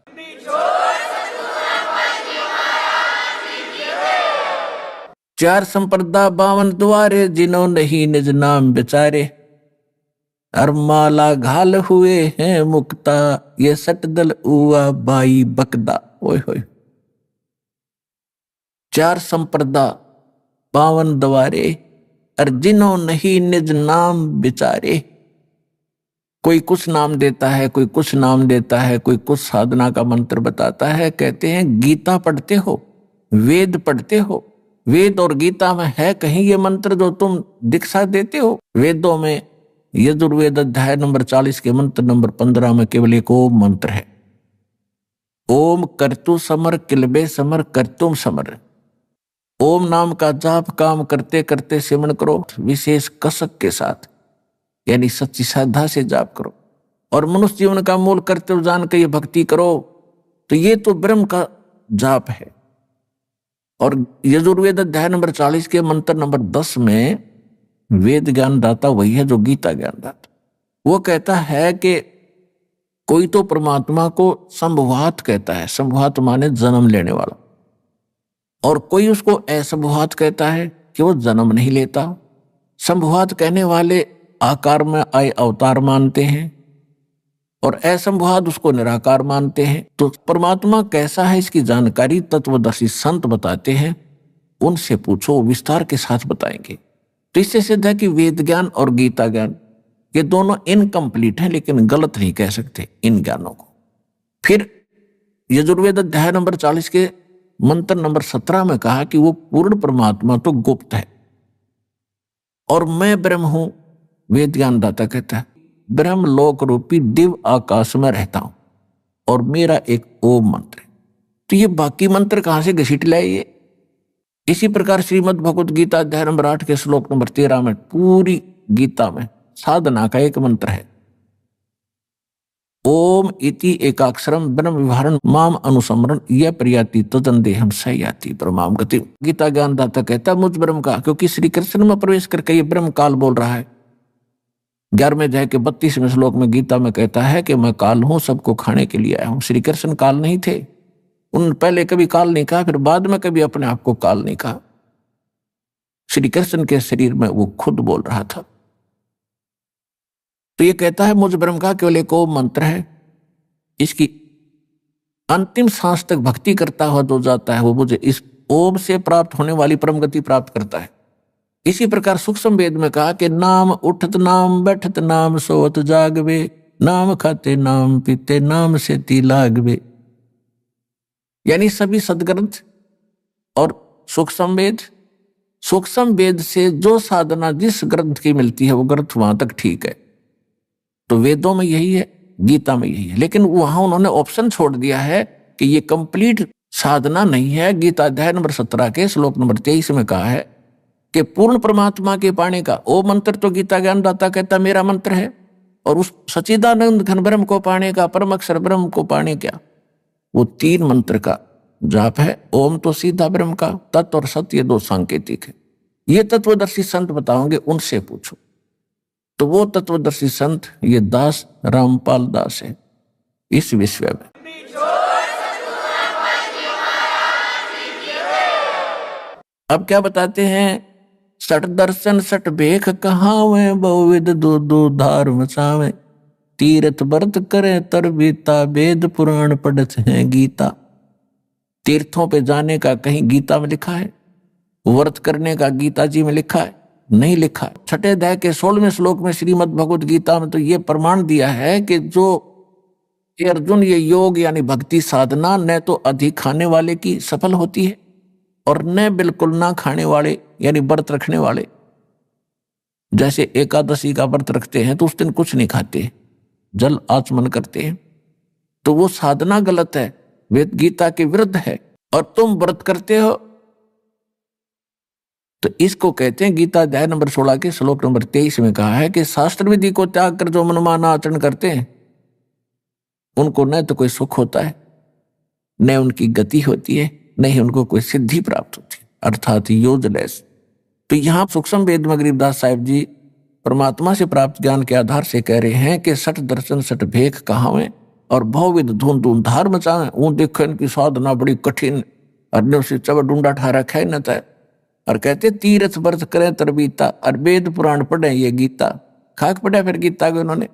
Speaker 6: चार संप्रदा 52 द्वारे, जिन्हों नहीं निज नाम बेचारे, और माला घाल हुए हैं मुक्ता, ये सटदल उआ बाई बकदा। ओए होए, 4 संप्रदा 52 द्वारे, और जिन्हों नहीं निज नाम बेचारे। कोई कुछ नाम देता है, कोई कुछ नाम देता है, कोई कुछ साधना का मंत्र बताता है। कहते हैं गीता पढ़ते हो, वेद पढ़ते हो, वेद और गीता में है कहीं ये मंत्र जो तुम दीक्षा देते हो? वेदों में यजुर्वेद अध्याय नंबर 40 के मंत्र नंबर 15 में केवल एक ओम मंत्र है। ओम कर्तु समर किलबे समर कर्तुम समर। ओम नाम का जाप काम करते करते सिमरण करो, विशेष कसक के साथ, यानी सच्ची श्रद्धा से जाप करो। और मनुष्य जीवन का मूल कर्तव्य जान के ये भक्ति करो, तो ये तो ब्रह्म का जाप है। और यजुर्वेद अध्याय नंबर 40 के मंत्र नंबर 10 में वेद ज्ञान दाता वही है जो गीता ज्ञान दाता। वो कहता है कि कोई तो परमात्मा को संभवात कहता है, संभवात माने जन्म लेने वाला, और कोई उसको असंभवात कहता है कि वो जन्म नहीं लेता। संभवात कहने वाले आकार में आए अवतार मानते हैं और असंभवात उसको निराकार मानते हैं। तो परमात्मा कैसा है इसकी जानकारी तत्वदर्शी संत बताते हैं, उनसे पूछो, विस्तार के साथ बताएंगे। तो इससे सिद्ध है कि वेद ज्ञान और गीता ज्ञान ये दोनों इनकम्प्लीट हैं, लेकिन गलत नहीं कह सकते इन ज्ञानों को। फिर यजुर्वेद अध्याय नंबर 40 के मंत्र नंबर 17 में कहा कि वो पूर्ण परमात्मा तो गुप्त है और मैं ब्रह्म हूं। वेद ज्ञान दाता कहता है ब्रह्म लोक रूपी दिव्य आकाश में रहता हूं और मेरा एक ओम मंत्र है। तो ये बाकी मंत्र कहां से घसीट लाए ये? इसी प्रकार श्रीमद् भगवत गीता अध्याय नंबर 8 के श्लोक नंबर 13 में पूरी गीता में साधना का एक मंत्र है, ओम इति एकाक्षरम ब्रह्म विवरण माम अनुसमरण यह प्रियाति तदंदेहम सयाति परमाम गति। गीता ज्ञान दाता कहता है मुझ ब्रह्म का, क्योंकि श्री कृष्ण में प्रवेश करके ये ब्रह्म काल बोल रहा है। 11वें अध्याय के 32वें श्लोक में गीता में कहता है कि मैं काल हूं, सबको खाने के लिए आया हूं। श्री कृष्ण काल नहीं थे, उन्होंने पहले कभी काल नहीं कहा, फिर बाद में कभी अपने आप को काल नहीं कहा। श्री कृष्ण के शरीर में वो खुद बोल रहा था। तो ये कहता है मुझ ब्रह्म का केवल एक ओम मंत्र है, इसकी अंतिम सांस तक भक्ति करता हुआ जो जाता है वो मुझे इस ओम से प्राप्त होने वाली परम गति प्राप्त करता है। इसी प्रकार सूक्ष्म वेद में कहा कि नाम उठत नाम बैठत नाम सोवत जागवे, नाम खाते नाम पीते नाम से ती लागवे। यानी सभी सदग्रंथ और सूक्ष्म वेद से जो साधना जिस ग्रंथ की मिलती है वो ग्रंथ वहां तक ठीक है। तो वेदों में यही है, गीता में यही है, लेकिन वहां उन्होंने ऑप्शन छोड़ दिया है कि ये कंप्लीट साधना नहीं है। गीता अध्याय नंबर 17 के श्लोक नंबर 23 में कहा है कि पूर्ण परमात्मा के पाने का ओ मंत्र तो गीता ज्ञान दाता कहता मेरा मंत्र है, और उस सच्चिदानंद घन ब्रह्म को पाने का, परम अक्षर ब्रह्म को पाने का वो 3 मंत्र का जाप है। ओम तो सीधा ब्रह्म का, तत्व और सत्य दो सांकेतिक है। ये तत्वदर्शी संत बताओगे, उनसे पूछो। तो वो तत्वदर्शी संत ये दास रामपाल दास है इस विश्व में। अब क्या बताते हैं, सठ दर्शन सठ भेख कहावे, बहुविध दो दो धार मचावे, तीर्थ व्रत करे तर बीता, वेद पुराण पढ़त है गीता। तीर्थों पे जाने का कहीं गीता में लिखा है? व्रत करने का गीता जी में लिखा है? नहीं लिखा। 6 अध्याय के 16वें श्लोक में श्रीमद् भगवत गीता में तो ये प्रमाण दिया है कि जो अर्जुन ये योग यानी भक्ति साधना न तो अधिक खाने वाले की सफल होती है और न बिल्कुल ना खाने वाले यानी व्रत रखने वाले। जैसे एकादशी का व्रत रखते हैं तो उस दिन कुछ नहीं खाते, जल आचमन करते हैं, तो वो साधना गलत है, वेद गीता के विरुद्ध है। और तुम व्रत करते हो तो इसको कहते हैं, गीता अध्याय नंबर 16 के श्लोक नंबर 23 में कहा है कि शास्त्र विधि को त्याग कर जो मनमाना आचरण करते हैं उनको न तो कोई सुख होता है, न उनकी गति होती है, न ही उनको कोई सिद्धि प्राप्त होती है, अर्थात यूजलेस। तो यहाँ सूक्ष्म वेद में गरीबदास साहिब जी परमात्मा से प्राप्त ज्ञान के आधार से कह रहे हैं कि सठ दर्शन सठ भेख कहावे और बहुविध धून धून धार मचावे। वो देखो इनकी साधना बड़ी कठिन, अरण्यों से चब डूंडा ठा रखा है न तय, और कहते तीर्थ व्रत करें तरबीता, और वेद पुराण पढ़े ये गीता। खाक पढ़ा फिर गीता को उन्होंने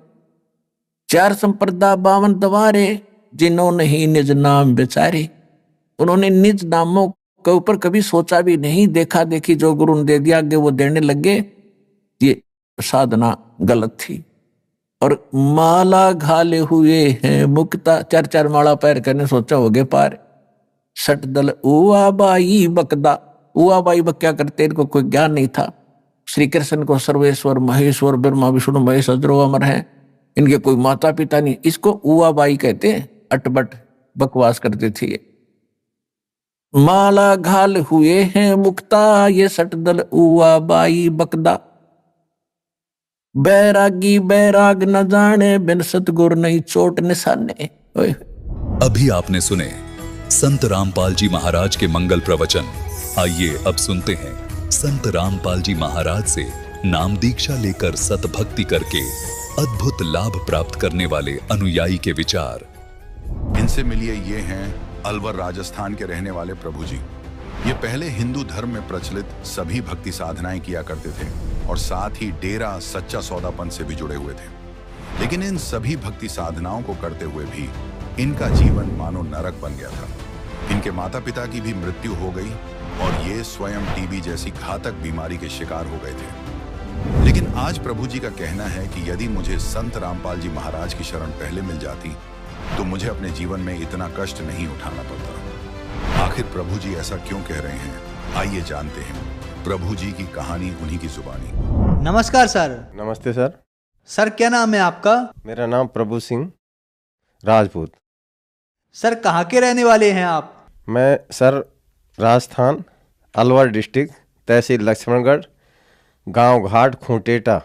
Speaker 6: 4 संप्रदा 52 दवारे, जिन्होंने ही निज नाम बेचारे। उन्होंने निज नामों के ऊपर कभी सोचा भी नहीं, देखा देखी जो गुरु ने दे दिया आगे वो देने लगे। ये साधना गलत थी। और माला घाले हुए हैं मुक्ता, 4 माला पैर करने सोचा हो गए पार। सट दल उआ बाई बकदा, उआ बाई बक क्या करते, इनको कोई ज्ञान नहीं था। श्री कृष्ण को सर्वेश्वर महेश्वर ब्रह्मा विष्णु महेश अजरो अमर है, इनके कोई माता पिता नहीं, इसको उआ बाई कहते हैं। अटबट बकवास करते थे ये। माला घाल हुए हैं मुक्ता, ये सट दल उआ बाई बकदा। बैरागी बैराग न जाने, बिन सतगुर नहीं चोट निशाने। ओए
Speaker 1: अभी आपने सुने संत रामपाल जी महाराज के मंगल प्रवचन। आइए अब सुनते हैं संत रामपाल जी महाराज से नाम दीक्षा लेकर सतभक्ति करके अद्भुत लाभ प्राप्त करने वाले अनुयायी के विचार।
Speaker 7: इनसे मिलिए, ये हैं अलवर राजस्थान के रहने वाले प्रभु जी। ये पहले हिंदू धर्म में प्रचलित सभी भक्ति साधनाएं किया करते थे और साथ ही डेरा सच्चा सौदापन से भी जुड़े हुए थे। लेकिन इन सभी भक्ति साधनाओं को करते हुए भी इनका जीवन मानो नरक बन गया था। इनके माता पिता की भी मृत्यु हो गई और ये स्वयं टीबी जैसी घातक बीमारी के शिकार हो गए थे। लेकिन आज प्रभु जी का कहना है कि यदि मुझे संत रामपाल जी महाराज की शरण पहले मिल जाती तो मुझे अपने जीवन में इतना कष्ट नहीं उठाना पड़ता। आखिर प्रभु जी ऐसा क्यों कह रहे हैं, आइए जानते हैं प्रभु जी की कहानी उन्हीं की जुबानी।
Speaker 8: नमस्कार सर।
Speaker 9: नमस्ते सर।
Speaker 8: सर क्या नाम है आपका?
Speaker 9: मेरा नाम प्रभु सिंह राजपूत।
Speaker 8: सर कहाँ के रहने वाले हैं आप?
Speaker 9: मैं सर राजस्थान अलवर डिस्ट्रिक्ट तहसील लक्ष्मणगढ़ गांव घाट खूंटेटा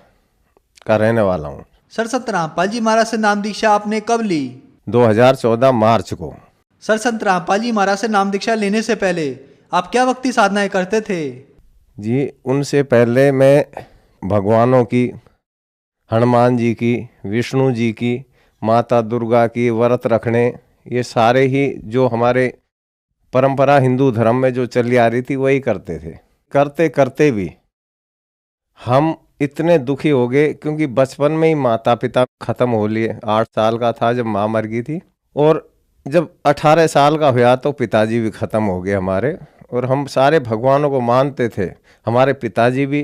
Speaker 9: का रहने वाला हूँ।
Speaker 8: सर संत रामपाल जी महाराज से नाम दीक्षा आपने कब ली?
Speaker 9: 2014 मार्च को।
Speaker 8: सर संत रामपाल जी महाराज से नाम दीक्षा लेने से पहले आप क्या भक्ति साधनाएं करते थे?
Speaker 9: जी उनसे पहले मैं भगवानों की, हनुमान जी की, विष्णु जी की, माता दुर्गा की व्रत रखने, ये सारे ही जो हमारे परंपरा हिंदू धर्म में जो चली आ रही थी वही करते थे। करते करते भी हम इतने दुखी हो गए क्योंकि बचपन में ही माता पिता खत्म हो लिए। 8 साल का था जब माँ मर गई थी और जब 18 साल का हुआ तो पिताजी भी खत्म हो गए हमारे। और हम सारे भगवानों को मानते थे। हमारे पिताजी भी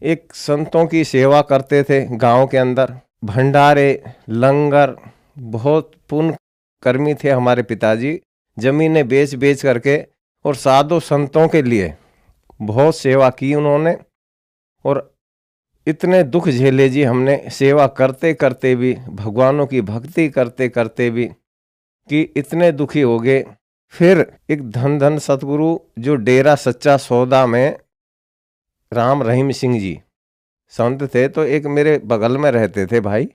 Speaker 9: एक संतों की सेवा करते थे गांव के अंदर, भंडारे लंगर, बहुत पुण्य कर्मी थे हमारे पिताजी। जमीनें बेच बेच करके और साधु संतों के लिए बहुत सेवा की उन्होंने। और इतने दुख झेले जी हमने सेवा करते करते भी, भगवानों की भक्ति करते करते भी, कि इतने दुखी हो गए। फिर एक धन धन सतगुरु जो डेरा सच्चा सौदा में राम रहीम सिंह जी संत थे, तो एक मेरे बगल में रहते थे भाई,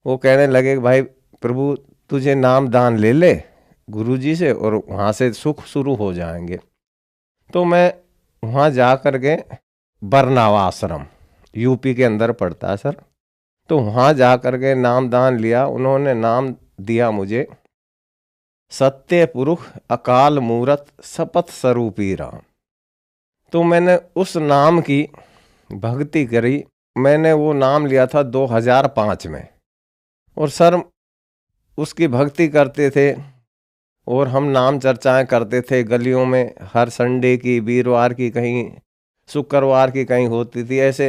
Speaker 9: वो कहने लगे भाई प्रभु तुझे नाम दान ले ले गुरु जी से और वहाँ से सुख शुरू हो जाएंगे। तो मैं वहाँ जा कर के बरनावा आश्रम यूपी के अंदर पड़ता है सर, तो वहाँ जा कर के नाम दान लिया। उन्होंने नाम दिया मुझे सत्य पुरुष अकाल मूरत शपथ स्वरूपी राम। तो मैंने उस नाम की भक्ति करी। मैंने वो नाम लिया था 2005 में और सर उसकी भक्ति करते थे और हम नाम चर्चाएं करते थे गलियों में। हर संडे की, वीरवार की, कहीं शुक्रवार की कहीं होती थी, ऐसे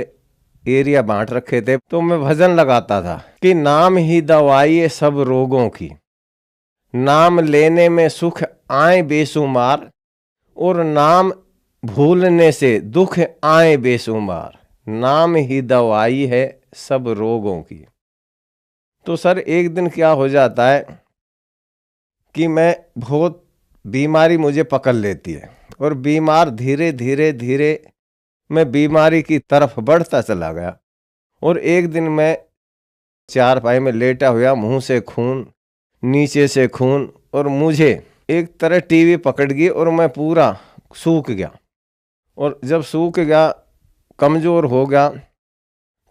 Speaker 9: एरिया बांट रखे थे। तो मैं भजन लगाता था कि नाम ही दवाई है सब रोगों की, नाम लेने में सुख आए बेशुमार, और नाम भूलने से दुख आए बेशुमार। नाम ही दवाई है सब रोगों की। तो सर एक दिन क्या हो जाता है कि मैं बहुत बीमारी मुझे पकड़ लेती है और बीमार धीरे धीरे धीरे मैं बीमारी की तरफ बढ़ता चला गया। और एक दिन मैं चारपाई में लेटा हुआ, मुंह से खून, नीचे से खून, और मुझे एक तरह टीवी पकड़ गई और मैं पूरा सूख गया। और जब सूख गया, कमज़ोर हो गया,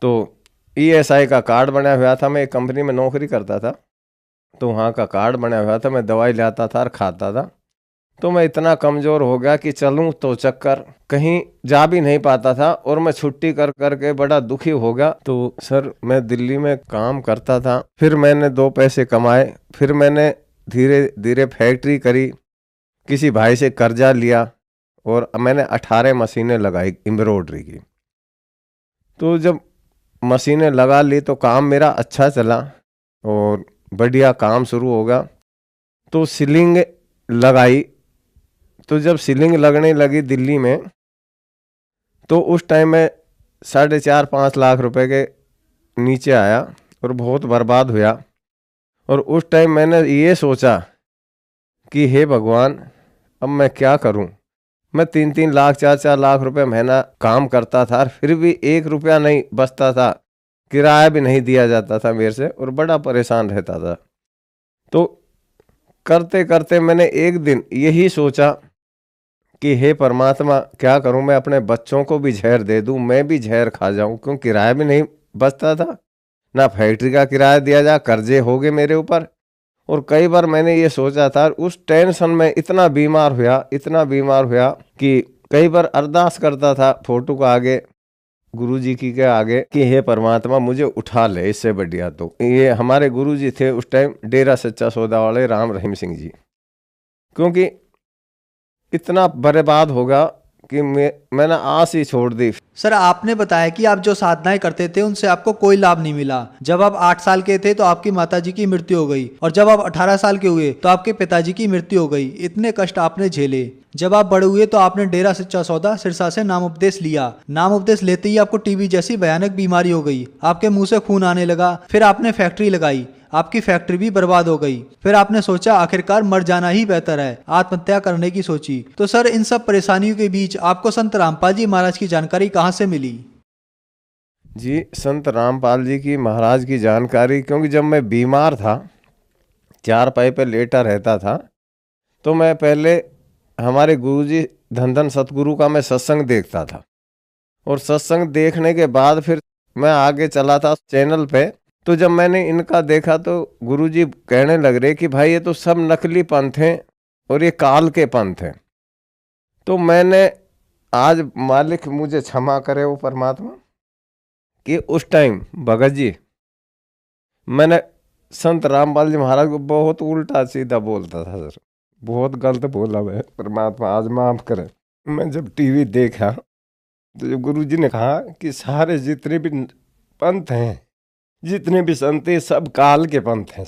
Speaker 9: तो ESI का कार्ड बना हुआ था। मैं एक कंपनी में नौकरी करता था, तो वहाँ का कार्ड बना हुआ था। मैं दवाई लाता था और खाता था। तो मैं इतना कमज़ोर हो गया कि चलूँ तो चक्कर, कहीं जा भी नहीं पाता था। और मैं छुट्टी कर करके बड़ा दुखी हो गया। तो सर मैं दिल्ली में काम करता था, फिर मैंने 2 पैसे कमाए, फिर मैंने धीरे धीरे फैक्ट्री करी, किसी भाई से कर्जा लिया और मैंने 18 मशीनें लगाई एम्ब्रॉयडरी की। तो जब मशीनें लगा ली तो काम मेरा अच्छा चला और बढ़िया काम शुरू होगा। तो सीलिंग लगाई। तो जब सीलिंग लगने लगी दिल्ली में, तो उस टाइम में 4.5-5 लाख रुपए के नीचे आया और बहुत बर्बाद हुआ। और उस टाइम मैंने ये सोचा कि हे भगवान अब मैं क्या करूं। मैं 3-3 लाख 4-4 लाख रुपए महीना काम करता था, और फिर भी 1 रुपया नहीं बचता था, किराया भी नहीं दिया जाता था मेरे से, और बड़ा परेशान रहता था। तो करते करते मैंने एक दिन यही सोचा कि हे परमात्मा, क्या करूं, मैं अपने बच्चों को भी जहर दे दूं, मैं भी जहर खा जाऊं, क्यों किराया भी नहीं बचता था, ना फैक्ट्री का किराया दिया जा, कर्जे हो गए मेरे ऊपर। और कई बार मैंने ये सोचा था, उस टेंशन में इतना बीमार हुआ कि कई बार अरदास करता था फोटो के आगे, गुरु जी की के आगे, कि हे परमात्मा मुझे उठा ले, इससे बढ़िया। तो ये हमारे गुरु जी थे उस टाइम, डेरा सच्चा सौदा वाले राम रहीम सिंह जी, क्योंकि इतना बर्बाद होगा कि मैंने आस ही छोड़ दी।
Speaker 8: सर, आपने बताया कि आप जो साधनाएं करते थे उनसे आपको कोई लाभ नहीं मिला। जब आप 8 साल के थे तो आपकी माताजी की मृत्यु हो गई, और जब आप 18 साल के हुए तो आपके पिताजी की मृत्यु हो गई। इतने कष्ट आपने झेले। जब आप बड़े हुए तो आपने डेरा सच्चा सौदा सिरसा से नाम उपदेश लिया। नाम उपदेश लेते ही आपको टीबी जैसी भयानक बीमारी हो गई, आपके मुंह से खून आने लगा। फिर आपने फैक्ट्री लगाई, आपकी फैक्ट्री भी बर्बाद हो गई। फिर आपने सोचा आखिरकार मर जाना ही बेहतर है, आत्महत्या करने की सोची। तो सर, इन सब परेशानियों के बीच आपको संत रामपाल जी महाराज की जानकारी कहाँ से मिली?
Speaker 9: जी, संत रामपाल जी की महाराज की जानकारी, क्योंकि जब मैं बीमार था, 4 पाई पे लेटा रहता था, तो मैं पहले हमारे गुरुजी धन धन सतगुरु का मैं सत्संग देखता था, और सत्संग देखने के बाद फिर मैं आगे चला था चैनल पे। तो जब मैंने इनका देखा तो गुरुजी कहने लग रहे कि भाई ये तो सब नकली पंथ हैं और ये काल के पंथ हैं। तो मैंने, आज मालिक मुझे क्षमा करे वो परमात्मा, कि उस टाइम भगत जी मैंने संत रामपाल जी महाराज को बहुत उल्टा सीधा बोलता था सर, बहुत गलत बोला मैं, परमात्मा आज माफ करे। मैं जब टीवी देखा तो जब गुरुजी ने कहा कि सारे जितने भी पंथ हैं, जितने भी संत हैं, सब काल के पंथ हैं,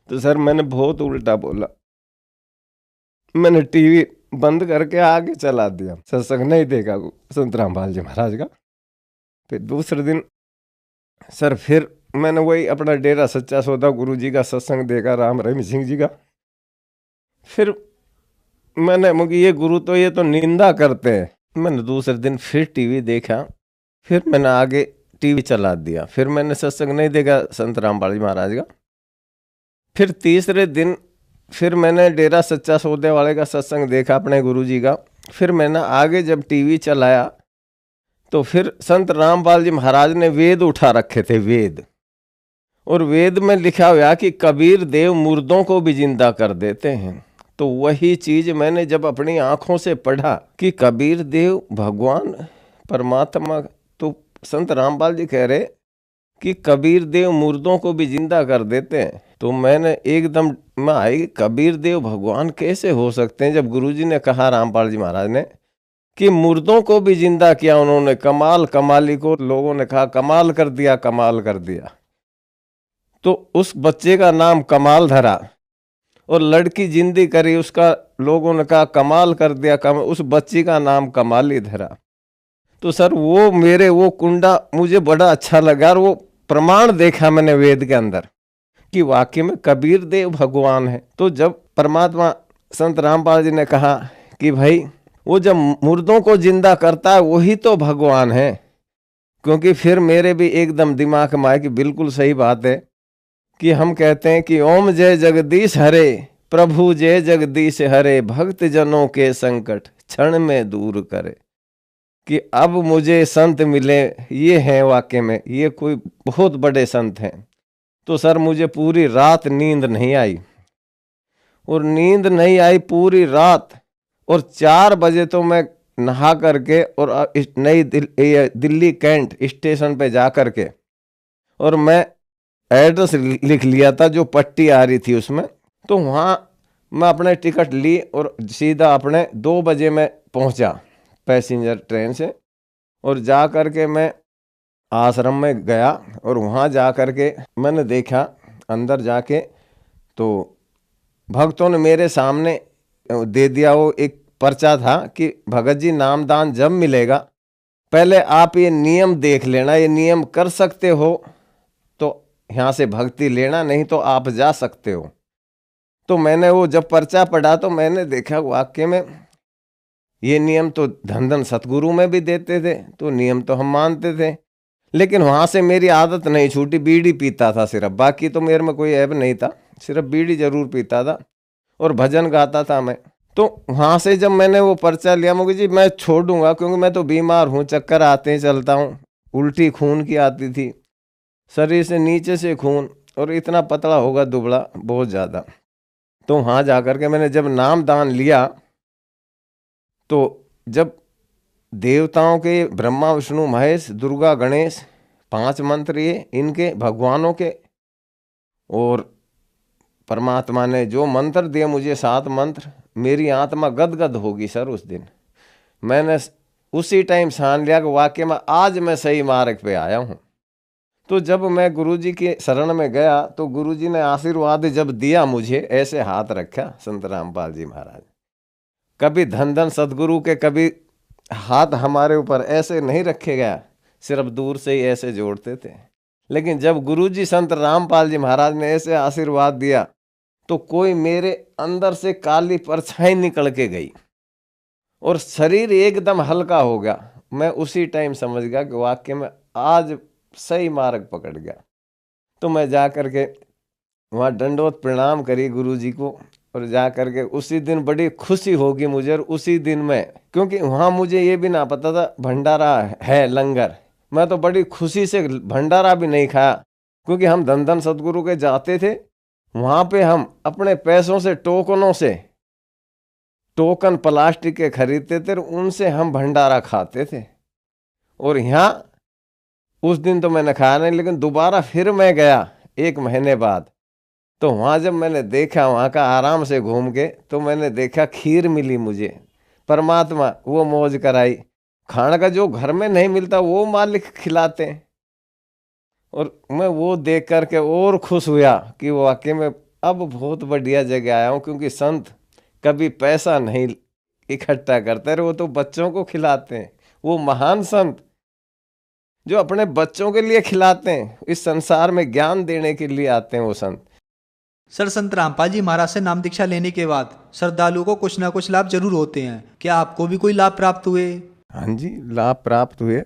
Speaker 9: तो सर मैंने बहुत उल्टा बोला। मैंने टीवी बंद करके आगे चला दिया, सत्संग नहीं देखा संत रामपाल जी महाराज का। फिर दूसरे दिन सर फिर मैंने वही अपना डेरा सच्चा सौदा गुरु जी का सत्संग देखा, राम रहीम सिंह जी का। फिर मैंने मुझे ये गुरु तो ये तो निंदा करते हैं। मैंने दूसरे दिन फिर टीवी देखा, फिर मैंने आगे टीवी चला दिया, फिर मैंने सत्संग नहीं देखा संत रामपाल जी महाराज का। फिर तीसरे दिन फिर मैंने डेरा सच्चा सौदे वाले का सत्संग देखा अपने गुरु जी का। फिर मैंने आगे जब टीवी चलाया तो फिर संत रामपाल जी महाराज ने वेद उठा रखे थे, वेद, और वेद में लिखा हुआ कि कबीर देव मुर्दों को भी जिंदा कर देते हैं। तो वही चीज मैंने जब अपनी आंखों से पढ़ा कि कबीर देव भगवान परमात्मा, तो संत रामपाल जी कह रहे कि कबीर देव मुर्दों को भी जिंदा कर देते हैं। तो मैंने एकदम में आई, कबीर देव भगवान कैसे हो सकते हैं, जब गुरुजी ने कहा रामपाल जी महाराज ने कि मुर्दों को भी जिंदा किया उन्होंने, कमाल कमाली को लोगों ने कहा कमाल कर दिया, कमाल कर दिया। तो उस बच्चे का नाम कमाल धरा, और लड़की जिंदी करी, उसका लोगों ने कहा कमाल कर दिया, उस बच्ची का नाम कमाली धरा। तो सर वो मेरे वो कुंडा मुझे बड़ा अच्छा लगा, और वो प्रमाण देखा मैंने वेद के अंदर कि वाकई में कबीर देव भगवान है। तो जब परमात्मा संत रामपाल जी ने कहा कि भाई वो जब मुर्दों को जिंदा करता है वही तो भगवान है, क्योंकि फिर मेरे भी एकदम दिमाग में आया कि बिल्कुल सही बात है कि हम कहते हैं कि ओम जय जगदीश हरे, प्रभु जय जगदीश हरे, भक्त जनों के संकट क्षण में दूर करे। कि अब मुझे संत मिले, ये हैं वाकई में, ये कोई बहुत बड़े संत हैं। तो सर मुझे पूरी रात नींद नहीं आई, और नींद नहीं आई पूरी रात, और 4 बजे तो मैं नहा करके और नई दिल्ली कैंट स्टेशन पे जा करके, और मैं एड्रेस लिख लिया था जो पट्टी आ रही थी उसमें। तो वहाँ मैं अपने टिकट ली और सीधा अपने 2 बजे में पहुँचा पैसेंजर ट्रेन से, और जा करके मैं आश्रम में गया, और वहाँ जा करके मैंने देखा अंदर जाके तो भक्तों ने मेरे सामने दे दिया वो एक पर्चा था कि भगत जी नामदान जब मिलेगा पहले आप ये नियम देख लेना, ये नियम कर सकते हो तो यहाँ से भक्ति लेना, नहीं तो आप जा सकते हो। तो मैंने वो जब पर्चा पढ़ा तो मैंने देखा वाकई में ये नियम तो धन धन सतगुरु में भी देते थे, तो नियम तो हम मानते थे। लेकिन वहाँ से मेरी आदत नहीं छूटी, बीड़ी पीता था सिर्फ, बाकी तो मेरे में कोई ऐब नहीं था, सिर्फ बीड़ी जरूर पीता था और भजन गाता था मैं। तो वहाँ से जब मैंने वो पर्चा लिया, मुझे जी मैं छोड़ दूंगा, क्योंकि मैं तो बीमार हूँ, चक्कर आते हैं, चलता हूँ, उल्टी खून की आती थी, शरीर से नीचे से खून, और इतना पतला होगा, दुबला बहुत ज़्यादा। तो वहाँ जा कर के मैंने जब नाम दान लिया, तो जब देवताओं के ब्रह्मा विष्णु महेश दुर्गा गणेश 5 मंत्र ये इनके भगवानों के, और परमात्मा ने जो मंत्र दिए मुझे 7 मंत्र, मेरी आत्मा गदगद होगी सर उस दिन। मैंने उसी टाइम ठान लिया कि वाकई में आज मैं सही मार्ग पे आया हूँ। तो जब मैं गुरुजी के शरण में गया, तो गुरुजी ने आशीर्वाद जब दिया मुझे, ऐसे हाथ रखा संत रामपाल जी महाराज, कभी धन धन सदगुरु के कभी हाथ हमारे ऊपर ऐसे नहीं रखे गया, सिर्फ दूर से ही ऐसे जोड़ते थे। लेकिन जब गुरुजी संत रामपाल जी महाराज ने ऐसे आशीर्वाद दिया, तो कोई मेरे अंदर से काली परछाई निकल के गई और शरीर एकदम हल्का हो गया। मैं उसी टाइम समझ गया कि वाकई में आज सही मार्ग पकड़ गया। तो मैं जा कर के वहाँ दंडवत प्रणाम करी गुरुजी को, और जा कर के उसी दिन बड़ी खुशी होगी मुझे। और उसी दिन में, क्योंकि वहाँ मुझे ये भी ना पता था भंडारा है, लंगर, मैं तो बड़ी खुशी से भंडारा भी नहीं खाया, क्योंकि हम धन धन सदगुरु के जाते थे, वहाँ पे हम अपने पैसों से टोकनों से टोकन प्लास्टिक के खरीदते थे, उनसे हम भंडारा खाते थे। और यहाँ उस दिन तो मैंने खाया नहीं, लेकिन दोबारा फिर मैं गया 1 महीने बाद, तो वहाँ जब मैंने देखा वहाँ का आराम से घूम के, तो मैंने देखा खीर मिली मुझे, परमात्मा वो मौज कराई। खाने का जो घर में नहीं मिलता वो मालिक खिलाते हैं, और मैं वो देख करके और खुश हुआ कि वाकई में अब बहुत बढ़िया जगह आया हूँ। क्योंकि संत कभी पैसा नहीं इकट्ठा करते रहे, वो तो बच्चों को खिलाते हैं। वो महान संत जो अपने बच्चों के लिए खिलाते हैं, इस संसार में ज्ञान देने के लिए आते हैं वो संत।
Speaker 8: सर, संत रामपाल जी महाराज से नाम दीक्षा लेने के बाद श्रद्धालुओं को कुछ ना कुछ लाभ जरूर होते हैं, क्या आपको भी कोई लाभ प्राप्त हुए?
Speaker 9: हाँ जी, लाभ प्राप्त हुए।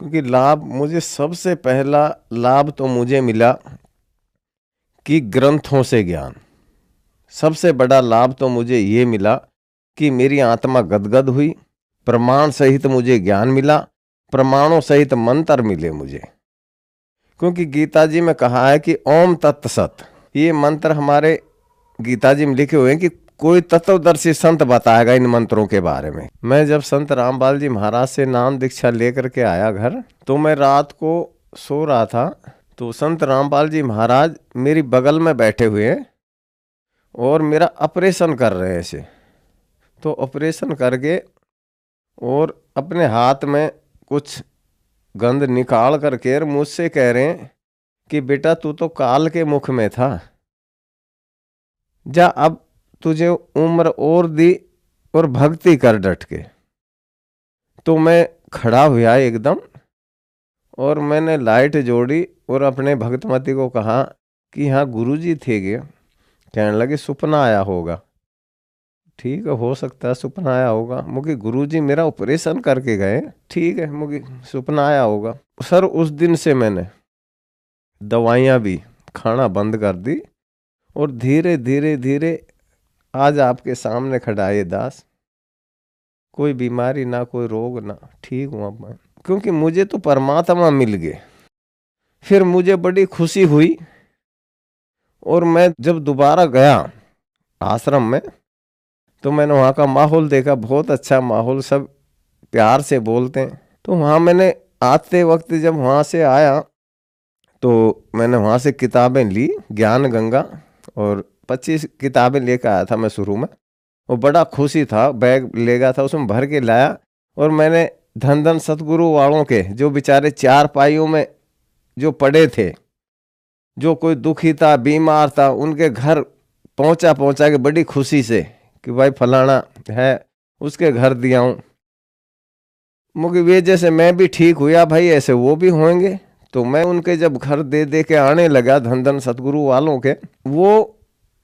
Speaker 9: क्योंकि लाभ, मुझे सबसे पहला लाभ तो मुझे मिला कि ग्रंथों से ज्ञान। सबसे बड़ा लाभ तो मुझे ये मिला कि मेरी आत्मा गदगद हुई, प्रमाण सहित मुझे ज्ञान मिला, प्रमाणों सहित मंत्र मिले मुझे। क्योंकि गीता जी में कहा है कि ओम तत्सत, ये मंत्र हमारे गीता जी में लिखे हुए हैं कि कोई तत्वदर्शी संत बताएगा इन मंत्रों के बारे में। मैं जब संत रामपाल जी महाराज से नाम दीक्षा लेकर के आया घर, तो मैं रात को सो रहा था, तो संत रामपाल जी महाराज मेरी बगल में बैठे हुए और मेरा ऑपरेशन कर रहे हैं ऐसे। तो ऑपरेशन करके और अपने हाथ में कुछ गंध निकाल करके मुझसे कह रहे हैं कि बेटा तू तो काल के मुख में था, जा अब तुझे उम्र और दी और भक्ति कर डट के। तो मैं खड़ा हुआ एकदम, और मैंने लाइट जोड़ी और अपने भक्तमती को कहा कि हाँ गुरुजी थे क्या? कहने लगे सपना आया होगा। ठीक है, हो सकता है सपना आया होगा, मुझे गुरुजी मेरा ऑपरेशन करके गए, ठीक है, मुझे सपना आया होगा। सर उस दिन से मैंने दवाइयाँ भी खाना बंद कर दी, और धीरे धीरे धीरे आज आपके सामने खड़ा है दास, कोई बीमारी ना, कोई रोग ना, ठीक हुआ मैं। क्योंकि मुझे तो परमात्मा मिल गए। फिर मुझे बड़ी खुशी हुई, और मैं जब दोबारा गया आश्रम में, तो मैंने वहाँ का माहौल देखा, बहुत अच्छा माहौल, सब प्यार से बोलते हैं। तो वहाँ मैंने आते वक्त जब वहाँ से आया, तो मैंने वहाँ से किताबें ली, ज्ञान गंगा, और 25 किताबें लेकर आया था मैं शुरू में, और बड़ा खुशी था, बैग ले गया था, उसमें भर के लाया। और मैंने धन धन सतगुरु वालों के, जो बेचारे 4 पाइयों में जो पड़े थे, जो कोई दुखी था, बीमार था, उनके घर पहुंचा के बड़ी खुशी से कि भाई फलाना है, उसके घर दिया हूँ। मुझे वजह से मैं भी ठीक हुआ, भाई ऐसे वो भी होंगे। तो मैं उनके जब घर दे दे के आने लगा, धन धन सतगुरु वालों के, वो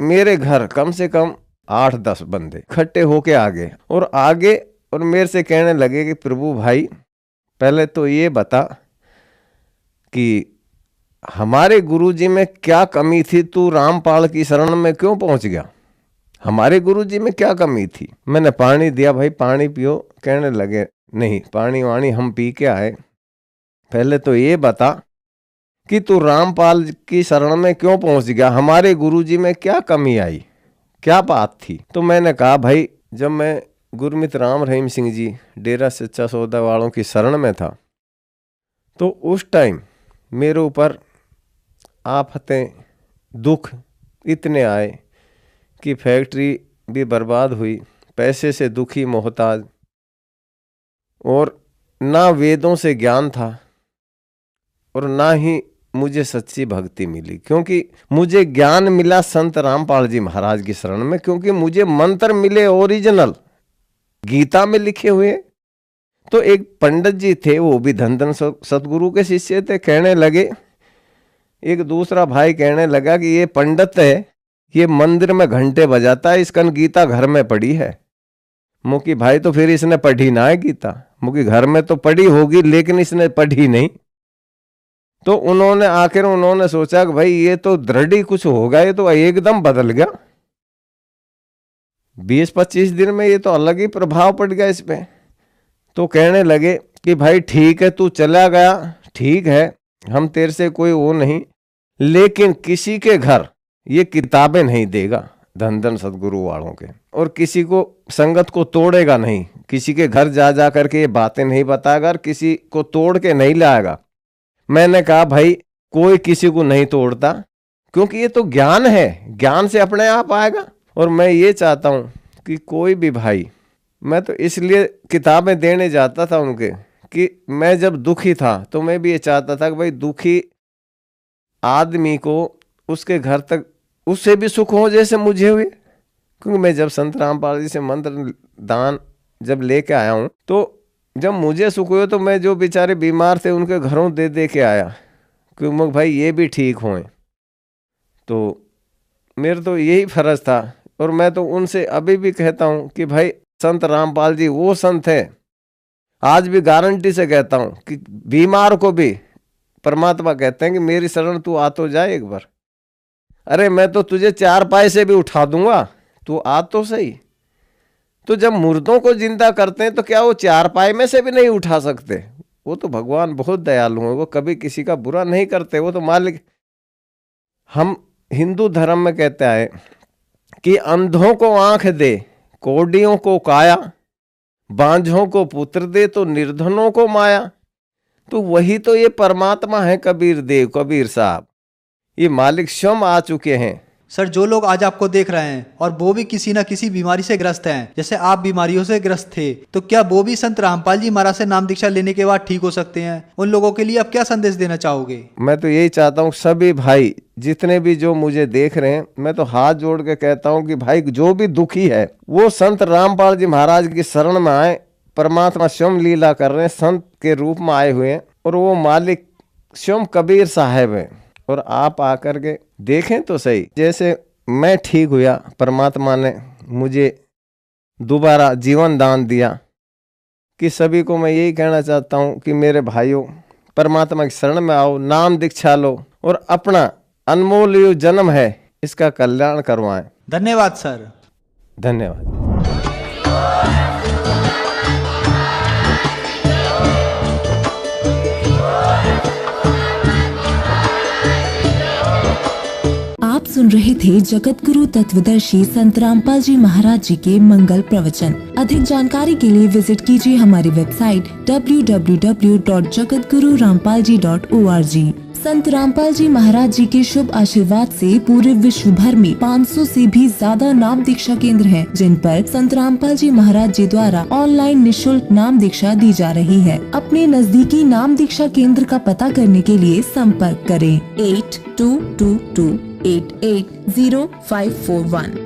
Speaker 9: मेरे घर कम से कम 8-10 बंदे इकट्ठे होके आ गए और मेरे से कहने लगे कि प्रभु भाई पहले तो ये बता कि हमारे गुरुजी में क्या कमी थी, तू रामपाल की शरण में क्यों पहुंच गया, हमारे गुरुजी में क्या कमी थी। मैंने पानी दिया, भाई पानी पियो। कहने लगे नहीं, पानी वाणी हम पी के आए, पहले तो ये बता कि तू रामपाल की शरण में क्यों पहुंच गया, हमारे गुरुजी में क्या कमी आई, क्या बात थी। तो मैंने कहा भाई जब मैं गुरमित राम रहीम सिंह जी डेरा सच्चा सौदा वालों की शरण में था तो उस टाइम मेरे ऊपर आफतें दुख इतने आए कि फैक्ट्री भी बर्बाद हुई, पैसे से दुखी मोहताज, और ना वेदों से ज्ञान था और ना ही मुझे सच्ची भक्ति मिली, क्योंकि मुझे ज्ञान मिला संत रामपाल जी महाराज की शरण में, क्योंकि मुझे मंत्र मिले ओरिजिनल गीता में लिखे हुए। तो एक पंडित जी थे, वो भी धन धन सतगुरु के शिष्य थे, कहने लगे, एक दूसरा भाई कहने लगा कि ये पंडित है, ये मंदिर में घंटे बजाता है, इसका गीता घर में पढ़ी है। मुकी भाई तो फिर इसने पढ़ी ना है गीता, मुकी घर में तो पढ़ी होगी लेकिन इसने पढ़ी नहीं। तो उन्होंने सोचा कि भाई ये तो दृढ़ ही कुछ होगा, ये तो एकदम बदल गया, 20-25 दिन में ये तो अलग ही प्रभाव पड़ गया इस पे। तो कहने लगे कि भाई ठीक है तू चला गया, ठीक है हम तेरे से कोई वो नहीं, लेकिन किसी के घर ये किताबें नहीं देगा धन धन सतगुरु वालों के, और किसी को संगत को तोड़ेगा नहीं, किसी के घर जा करके ये बातें नहीं बताएगा और किसी को तोड़ के नहीं लाएगा। मैंने कहा भाई कोई किसी को नहीं तोड़ता, क्योंकि ये तो ज्ञान है, ज्ञान से अपने आप आएगा। और मैं ये चाहता हूँ कि कोई भी भाई, मैं तो इसलिए किताबें देने जाता था उनके कि मैं जब दुखी था तो मैं भी ये चाहता था कि भाई दुखी आदमी को उसके घर तक उससे भी सुख हो जैसे मुझे हुए। क्योंकि मैं जब संत रामपाल जी से मंत्र दान जब लेके आया हूँ तो जब मुझे सुख हुए तो मैं जो बेचारे बीमार थे उनके घरों दे के आया, क्योंकि भाई ये भी ठीक हों। तो मेरा तो यही फर्ज था, और मैं तो उनसे अभी भी कहता हूँ कि भाई संत रामपाल जी वो संत है, आज भी गारंटी से कहता हूँ कि बीमार को भी परमात्मा कहते हैं कि मेरी शरण तू आ तो जाए एक बार, अरे मैं तो तुझे 4 पाए से भी उठा दूंगा, तू आ तो सही। तो जब मुर्दों को जिंदा करते हैं तो क्या वो 4 पाए में से भी नहीं उठा सकते? वो तो भगवान बहुत दयालु हैं, वो कभी किसी का बुरा नहीं करते, वो तो मालिक। हम हिंदू धर्म में कहते हैं कि अंधों को आंख दे, कोडियों को काया, बांझों को पुत्र दे तो निर्धनों को माया। तो वही तो ये परमात्मा है कबीर देव, कबीर साहब, ये मालिक स्वयं आ चुके हैं।
Speaker 8: सर जो लोग आज आपको देख रहे हैं और वो भी किसी न किसी बीमारी से ग्रस्त हैं, जैसे आप बीमारियों से ग्रस्त थे, तो क्या वो भी संत रामपाल जी महाराज से नाम दीक्षा लेने के बाद ठीक हो सकते हैं? उन लोगों के लिए आप क्या संदेश देना चाहोगे? मैं तो यही चाहता हूँ सभी भाई जितने भी जो मुझे देख रहे हैं, मैं तो हाथ जोड़ के कहता हूँ कि भाई जो भी दुखी है वो संत रामपाल जी महाराज की शरण में आए। परमात्मा स्वयं लीला कर रहे हैं, संत के रूप में आए हुए हैं, और वो मालिक स्वयं कबीर साहब है। और आप आकर के देखें तो सही, जैसे मैं ठीक हुआ, परमात्मा ने मुझे दोबारा जीवन दान दिया। कि सभी को मैं यही कहना चाहता हूँ कि मेरे भाइयों परमात्मा की शरण में आओ, नाम दीक्षा लो और अपना अनमोल यो जन्म है इसका कल्याण करवाएं। धन्यवाद सर।
Speaker 9: धन्यवाद।
Speaker 10: आप सुन रहे थे जगत गुरु तत्वदर्शी संत रामपाल जी महाराज जी के मंगल प्रवचन। अधिक जानकारी के लिए विजिट कीजिए हमारी वेबसाइट www.jagatgururampalji.org। संत रामपाल जी महाराज जी के शुभ आशीर्वाद से पूरे विश्व भर में 500 से भी ज्यादा नाम दीक्षा केंद्र हैं, जिन पर संत रामपाल जी महाराज जी द्वारा ऑनलाइन निशुल्क नाम दीक्षा दी जा रही है। अपने नजदीकी नाम दीक्षा केंद्र का पता करने के लिए संपर्क करें 8222880541।